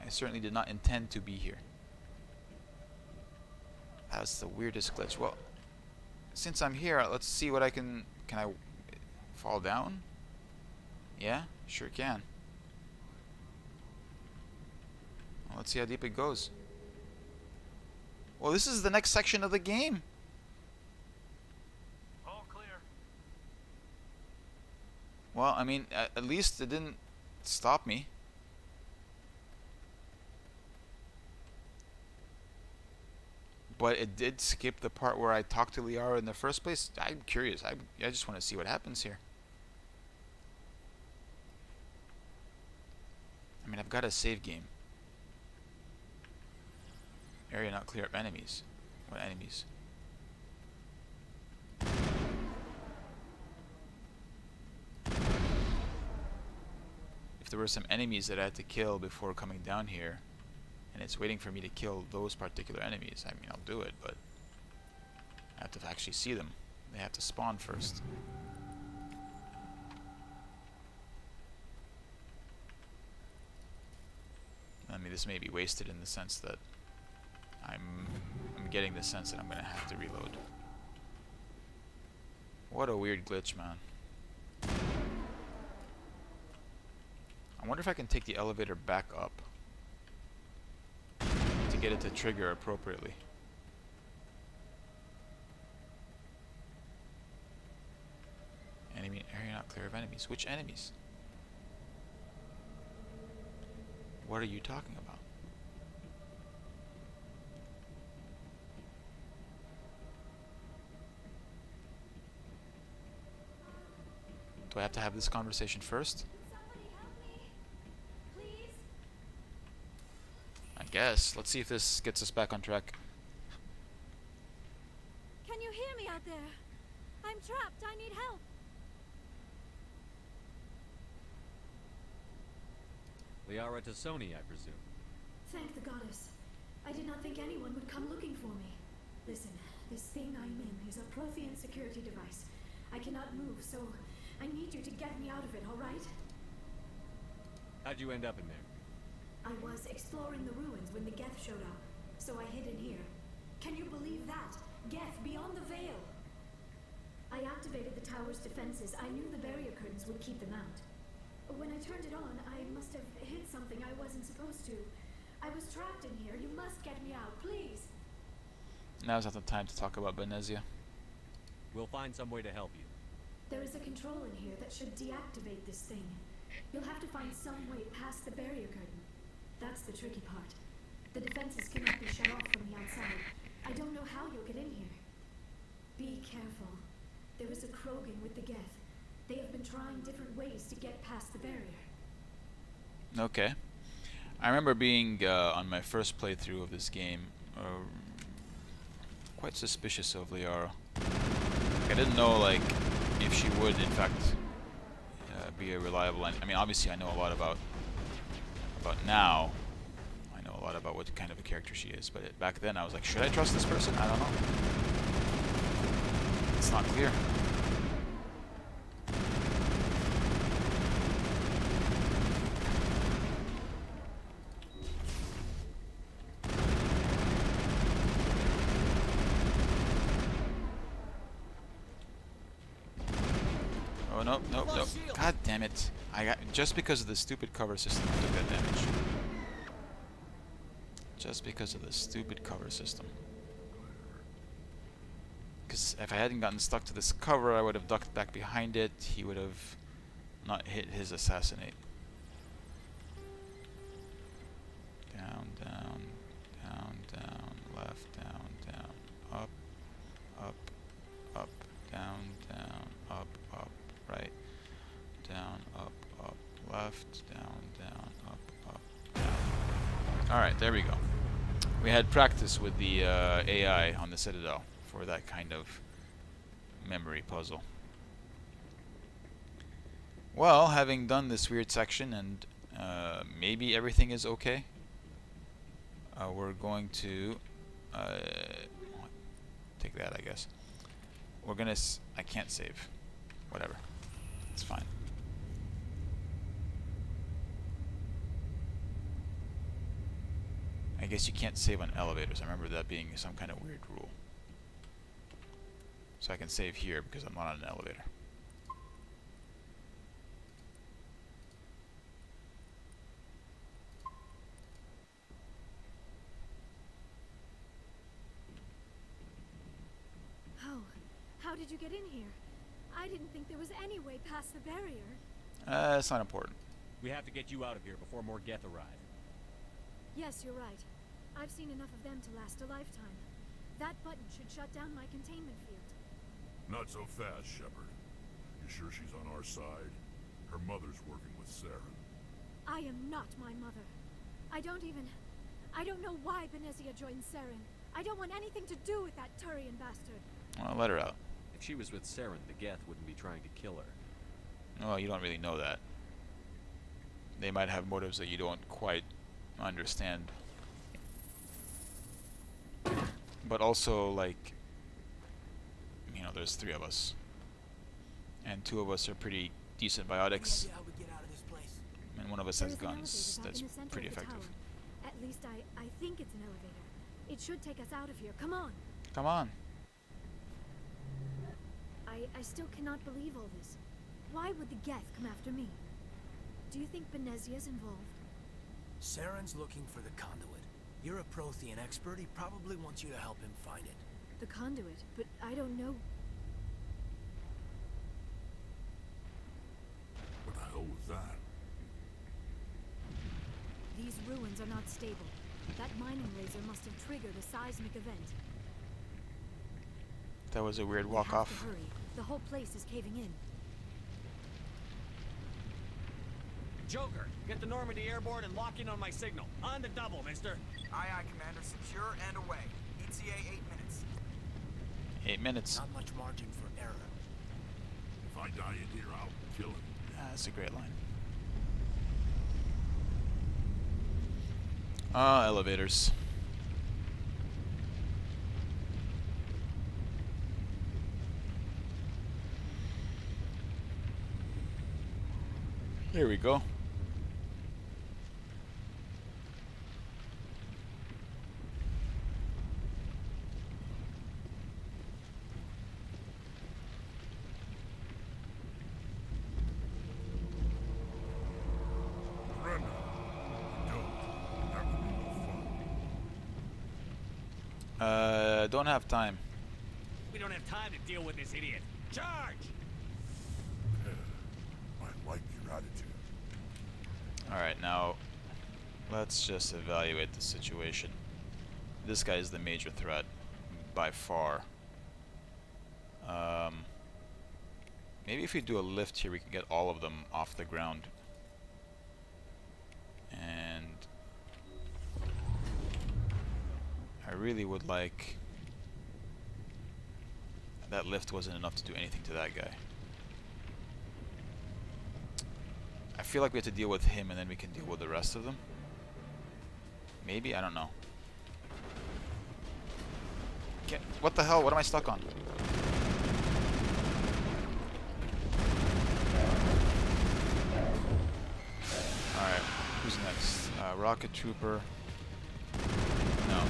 I certainly did not intend to be here. That was the weirdest glitch. Well, since I'm here, let's see what I can I fall down? Yeah, sure can. Let's see how deep it goes. Well, this is the next section of the game. All clear. Well, I mean, at least it didn't stop me. But it did skip the part where I talked to Liara in the first place. I'm curious. I just want to see what happens here. I mean, I've got a save game. Area not clear of enemies. What enemies? If there were some enemies that I had to kill before coming down here, and it's waiting for me to kill those particular enemies, I mean, I'll do it, but I have to actually see them. They have to spawn first. I mean, this may be wasted in the sense that I'm getting the sense that I'm gonna have to reload. What a weird glitch, man. I wonder if I can take the elevator back up to get it to trigger appropriately. Enemy area not clear of enemies. Which enemies? What are you talking about? Do I have to have this conversation first? Somebody help me. Please? I guess. Let's see if this gets us back on track. Can you hear me out there? I'm trapped. I need help. Liara to Sony, I presume. Thank the goddess. I did not think anyone would come looking for me. Listen, this thing I'm in is a Prothean security device. I cannot move, so I need you to get me out of it, all right? How'd you end up in there? I was exploring the ruins when the Geth showed up, so I hid in here. Can you believe that? Geth, beyond the veil! I activated the tower's defenses. I knew the barrier curtains would keep them out. When I turned it on, I must have hit something I wasn't supposed to. I was trapped in here. You must get me out, please. Now's not the time to talk about Benezia. We'll find some way to help you. There is a control in here that should deactivate this thing. You'll have to find some way past the barrier curtain. That's the tricky part. The defenses cannot be shut off from the outside. I don't know how you'll get in here. Be careful. There is a Krogan with the Geth. They have been trying different ways to get past the barrier. Okay. I remember being on my first playthrough of this game quite suspicious of Liara. I didn't know like if she would in fact be a reliable. I mean, obviously I know a lot about now. I know a lot about what kind of a character she is, but back then I was like, should I trust this person? I don't know. It's not clear. Oh no, no, no. God damn it. I got just because of the stupid cover system I took that damage. Just because of the stupid cover system. Because if I hadn't gotten stuck to this cover, I would have ducked back behind it. He would have not hit his assassinate. Down, down, down, down, left, down, down, up, up, up, down, down, up, up, right, down, up, left, down, down, up, down. Alright, there we go. We had practice with the AI on the Citadel for that kind of memory puzzle. Well, having done this weird section and maybe everything is okay, we're going to take that, I guess. We're gonna I can't save. Whatever. It's fine. I guess you can't save on elevators. I remember that being some kind of weird rule. So I can save here because I'm not on an elevator. get in here? I didn't think there was any way past the barrier. It's not important. We have to get you out of here before more Geth arrive. Yes, you're right. I've seen enough of them to last a lifetime. That button should shut down my containment field. Not so fast, Shepard. You sure she's on our side? Her mother's working with Saren. I am not my mother. I don't know why Benezia joined Saren. I don't want anything to do with that Turian bastard. Well, let her out. If she was with Saren, the Geth wouldn't be trying to kill her. Well, you don't really know that. They might have motives that you don't quite understand. But also, like, you know, there's 3 of us. And 2 of us are pretty decent biotics. How we get out of this place? And 1 of us There's has an guns. elevator back That's in the center pretty of the effective. tower. At least I think it's an elevator. It should take us out of here. Come on. Come on. I still cannot believe all this. Why would the Geth come after me? Do you think Benezia's involved? Saren's looking for the conduit. You're a Prothean expert. He probably wants you to help him find it. The conduit, but I don't know. What the hell was that? These ruins are not stable. That mining laser must have triggered a seismic event. That was a weird We walk have off. to hurry. The whole place is caving in. Joker, get the Normandy airborne and lock in on my signal. On the double, mister. Aye, aye, Commander. Secure and away. ETA 8 minutes. 8 minutes. Not much margin for error. If I die in here, I'll kill him. That's a great line. Ah, elevators. Here we go. Brenda! Don't. That would be no fun. Don't have time. We don't have time to deal with this idiot. Charge! I like your attitude. Alright, now let's just evaluate the situation. This guy is the major threat by far. Maybe if we do a lift here, we can get all of them off the ground. And I really would like... That lift wasn't enough to do anything to that guy. I feel like we have to deal with him and then we can deal with the rest of them. Maybe? I don't know. What the hell? What am I stuck on? Alright, who's next? Rocket Trooper. No.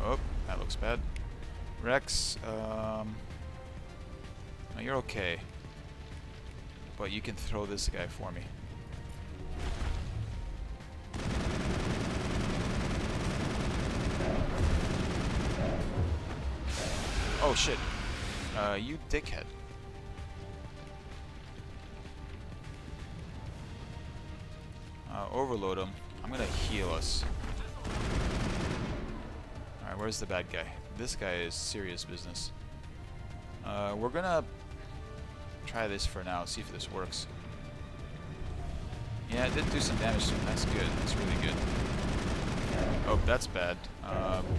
Oh, that looks bad. Rex, no, you're okay. But you can throw this guy for me. Oh shit. You dickhead. Overload him. I'm gonna heal us. Alright, where's the bad guy? This guy is serious business. We're gonna try this for now, see if this works. Yeah, it did do some damage to him. That's good. That's really good. Oh, that's bad.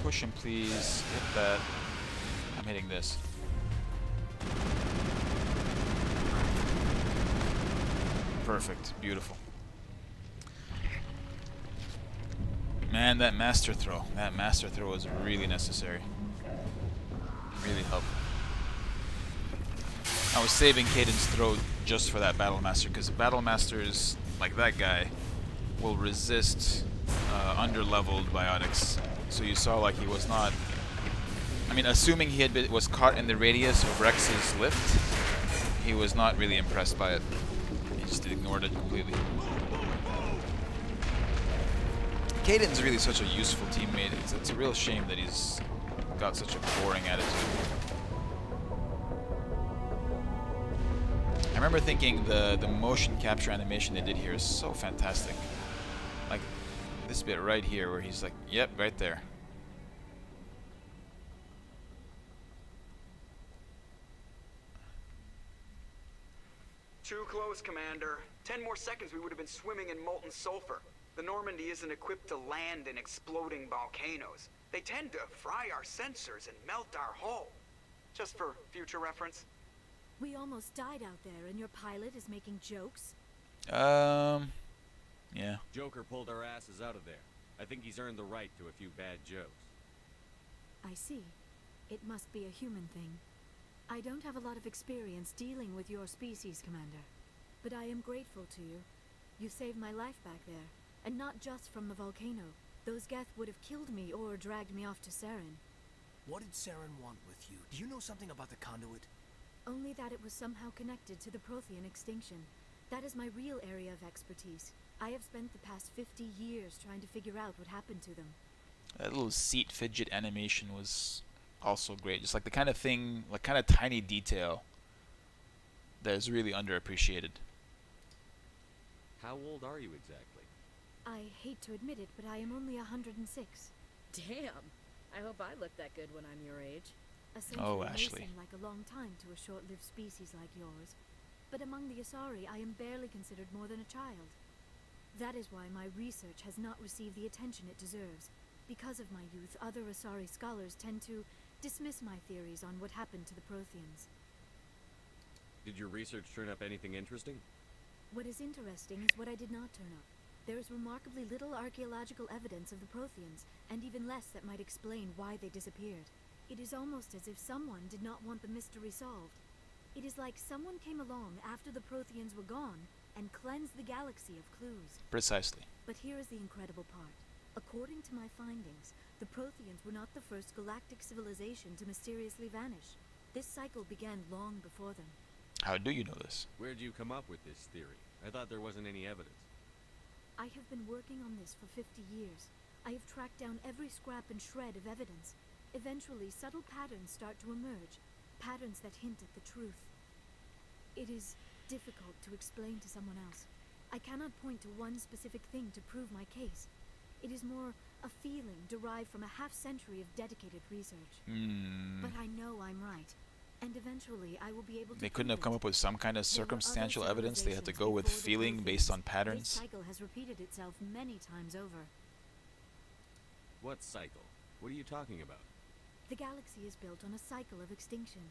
Push him, please. Hit that. I'm hitting this. Perfect. Beautiful. Man, that master throw. That master throw was really necessary. Really helpful. I was saving Caden's throw just for that Battle Master, because Battle Masters, like that guy, will resist under-leveled biotics. So you saw like he was not... I mean, assuming he was caught in the radius of Rex's lift, he was not really impressed by it. He just ignored it completely. Caden's really such a useful teammate. It's a real shame that he's got such a boring attitude. I remember thinking the motion capture animation they did here is so fantastic. Like this bit right here where he's like, yep, right there. Too close, Commander. 10 more seconds we would have been swimming in molten sulfur. The Normandy isn't equipped to land in exploding volcanoes. They tend to fry our sensors and melt our hull. Just for future reference. We almost died out there, and your pilot is making jokes? Yeah. Joker pulled our asses out of there. I think he's earned the right to a few bad jokes. I see. It must be a human thing. I don't have a lot of experience dealing with your species, Commander. But I am grateful to you. You saved my life back there. And not just from the volcano. Those Geth would have killed me or dragged me off to Saren. What did Saren want with you? Do you know something about the conduit? Only that it was somehow connected to the Prothean extinction. That is my real area of expertise. I have spent the past 50 years trying to figure out what happened to them. That little seat fidget animation was also great. Just like the kind of thing, like kind of tiny detail that is really underappreciated. How old are you exactly? I hate to admit it, but I am only 106. Damn. I hope I look that good when I'm your age. A century Oh, may Ashley. seem like a long time to a short-lived species like yours, but among the Asari, I am barely considered more than a child. That is why my research has not received the attention it deserves. Because of my youth, other Asari scholars tend to dismiss my theories on what happened to the Protheans. Did your research turn up anything interesting? What is interesting is what I did not turn up. There is remarkably little archaeological evidence of the Protheans, and even less that might explain why they disappeared. It is almost as if someone did not want the mystery solved. It is like someone came along after the Protheans were gone and cleansed the galaxy of clues. Precisely. But here is the incredible part. According to my findings, the Protheans were not the first galactic civilization to mysteriously vanish. This cycle began long before them. How do you know this? Where'd you come up with this theory? I thought there wasn't any evidence. I have been working on this for 50 years. I have tracked down every scrap and shred of evidence. Eventually, subtle patterns start to emerge, patterns that hint at the truth. It is difficult to explain to someone else. I cannot point to one specific thing to prove my case. It is more a feeling derived from a half-century of dedicated research. But I know I'm right. And eventually, I will be able to. They couldn't have come up with some kind of There were other circumstantial evidence. They had to civilizations go with before the feeling Protheans. based on This patterns. cycle has repeated itself many times over. What cycle? What are you talking about? The galaxy is built on a cycle of extinction.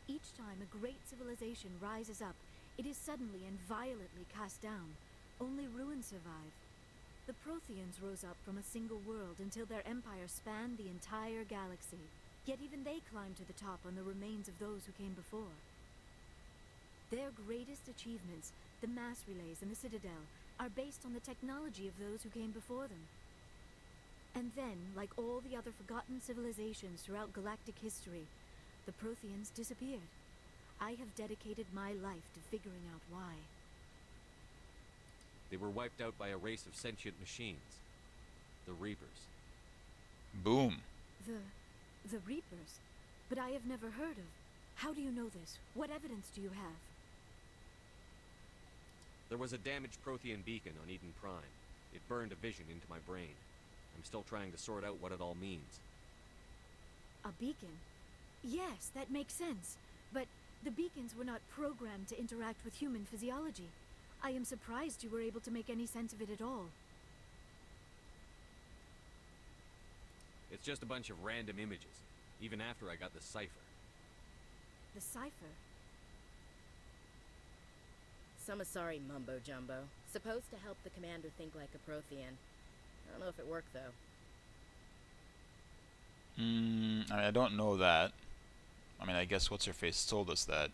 Each time a great civilization rises up, it is suddenly and violently cast down. Only ruins survive. The Protheans rose up from a single world until their empire spanned the entire galaxy. Yet even they climbed to the top on the remains of those who came before. Their greatest achievements, the mass relays and the Citadel, are based on the technology of those who came before them. And then, like all the other forgotten civilizations throughout galactic history, the Protheans disappeared. I have dedicated my life to figuring out why. They were wiped out by a race of sentient machines. The Reapers. Boom. The Reapers? But I have never heard of. How do you know this? What evidence do you have? There was a damaged Prothean beacon on Eden Prime. It burned a vision into my brain. I'm still trying to sort out what it all means. A beacon? Yes, that makes sense. But the beacons were not programmed to interact with human physiology. I am surprised you were able to make any sense of it at all. It's just a bunch of random images, even after I got the cipher. The cipher? Some Asari mumbo-jumbo. Supposed to help the commander think like a Prothean. I don't know if it worked, though. I mean, I don't know that. I mean, I guess What's-Her-Face told us that.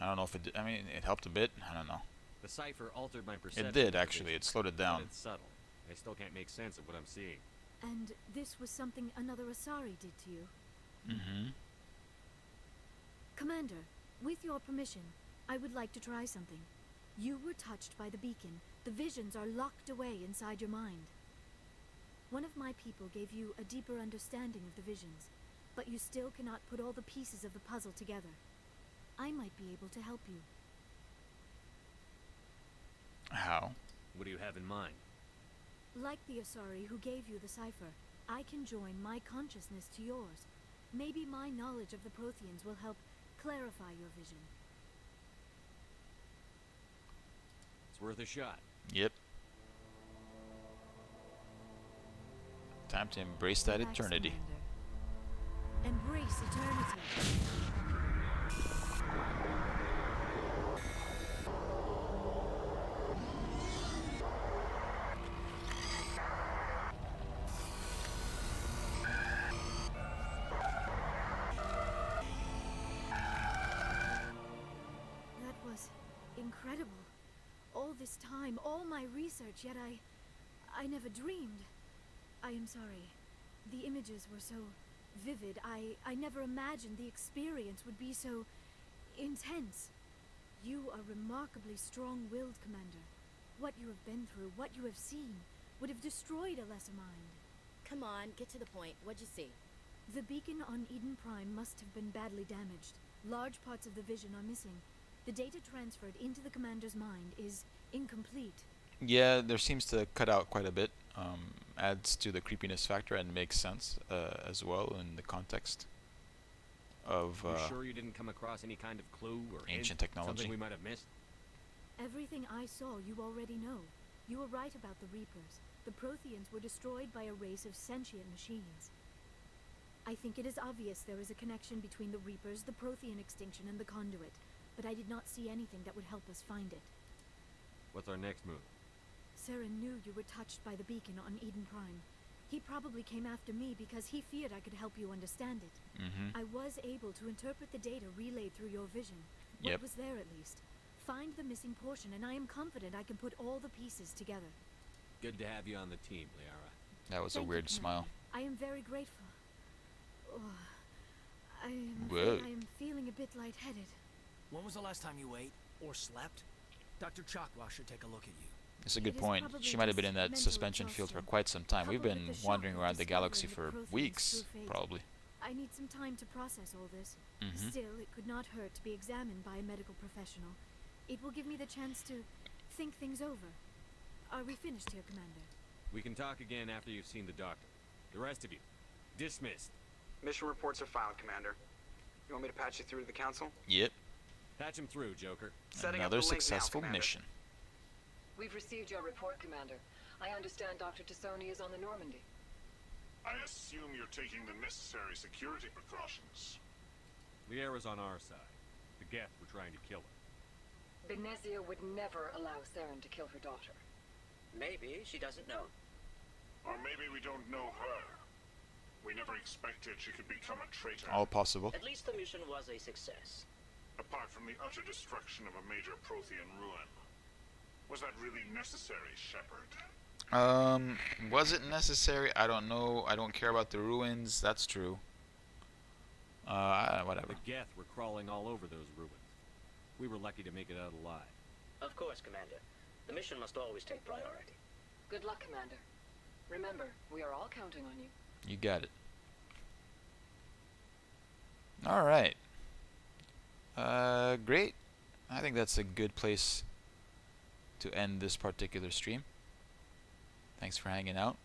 I don't know if it did. I mean, it helped a bit. I don't know. The cipher altered my perception. It did, of the actually. vision, It slowed it but down. it's subtle. I still can't make sense of what I'm seeing. And this was something another Asari did to you? Mm-hmm. Commander, with your permission, I would like to try something. You were touched by the beacon. The visions are locked away inside your mind. One of my people gave you a deeper understanding of the visions, but you still cannot put all the pieces of the puzzle together. I might be able to help you. How? What do you have in mind? Like the Asari who gave you the cipher, I can join my consciousness to yours. Maybe my knowledge of the Protheans will help clarify your vision. It's worth a shot. Yep. Time to embrace that Relax, eternity. Commander. Embrace eternity. That was incredible. All this time, all my research, yet I never dreamed. I am sorry. The images were so vivid. I never imagined the experience would be so intense. You are remarkably strong-willed, Commander. What you have been through, what you have seen, would have destroyed a lesser mind. Come on, get to the point. What'd you see? The beacon on Eden Prime must have been badly damaged. Large parts of the vision are missing. The data transferred into the Commander's mind is incomplete. Yeah, there seems to cut out quite a bit. Adds to the creepiness factor and makes sense as well in the context of You sure you didn't come across any kind of clue or ancient hint? technology. Something we might have missed? Everything I saw you already know. You were right about the Reapers. The Protheans were destroyed by a race of sentient machines. I think it is obvious there is a connection between the Reapers, the Prothean extinction, and the Conduit, but I did not see anything that would help us find it. What's our next move? Saren knew you were touched by the beacon on Eden Prime. He probably came after me because he feared I could help you understand it. I was able to interpret the data relayed through your vision. What was there, at least. Find the missing portion, and I am confident I can put all the pieces together. Good to have you on the team, Liara. That was Thank a you, weird Commander. smile. I am very grateful. Oh, I am Whoa. afraid I am feeling a bit lightheaded. When was the last time you ate or slept? Dr. Chakwa should take a look at you. That's a good It is point. probably She might have been just in that mental suspension field for exhaustion, quite some time. We've coupled been with the shock wandering of around the galaxy discovering for the Protheans' weeks, true fate. probably. I need some time to process all this. Still, it could not hurt to be examined by a medical professional. It will give me the chance to think things over. Are we finished here, Commander? We can talk again after you've seen the doctor. The rest of you, dismissed. Mission reports are filed, Commander. You want me to patch you through to the Council? Yep. Patch him through, Joker. Setting up Another the link now, successful Commander. mission. We've received your report, Commander. I understand Dr. Tassoni is on the Normandy. I assume you're taking the necessary security precautions. Liara's on our side. The Geth were trying to kill her. Benezia would never allow Saren to kill her daughter. Maybe she doesn't know. Or maybe we don't know her. We never expected she could become a traitor. All possible. At least the mission was a success. Apart from the utter destruction of a major Prothean ruin. Was that really necessary, Shepard? Was it necessary? I don't know. I don't care about the ruins. That's true. Whatever. The Geth were crawling all over those ruins. We were lucky to make it out alive. Of course, Commander. The mission must always take priority. Good luck, Commander. Remember, we are all counting on you. You got it. Alright. Great. I think that's a good place to end this particular stream. Thanks for hanging out.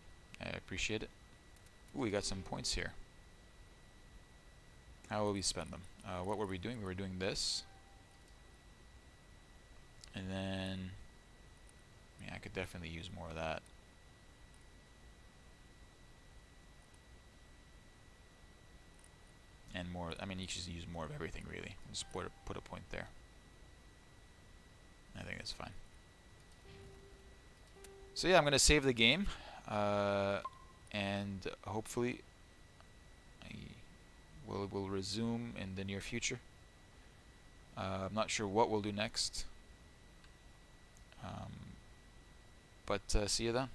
I appreciate it. Ooh, we got some points here. How will we spend them? What were we doing? We were doing this. And then... yeah, I could definitely use more of that. And more, I mean, you should use more of everything, really. Just put a point there. I think that's fine. So yeah, I'm gonna save the game, and hopefully we'll resume in the near future. I'm not sure what we'll do next, but see you then.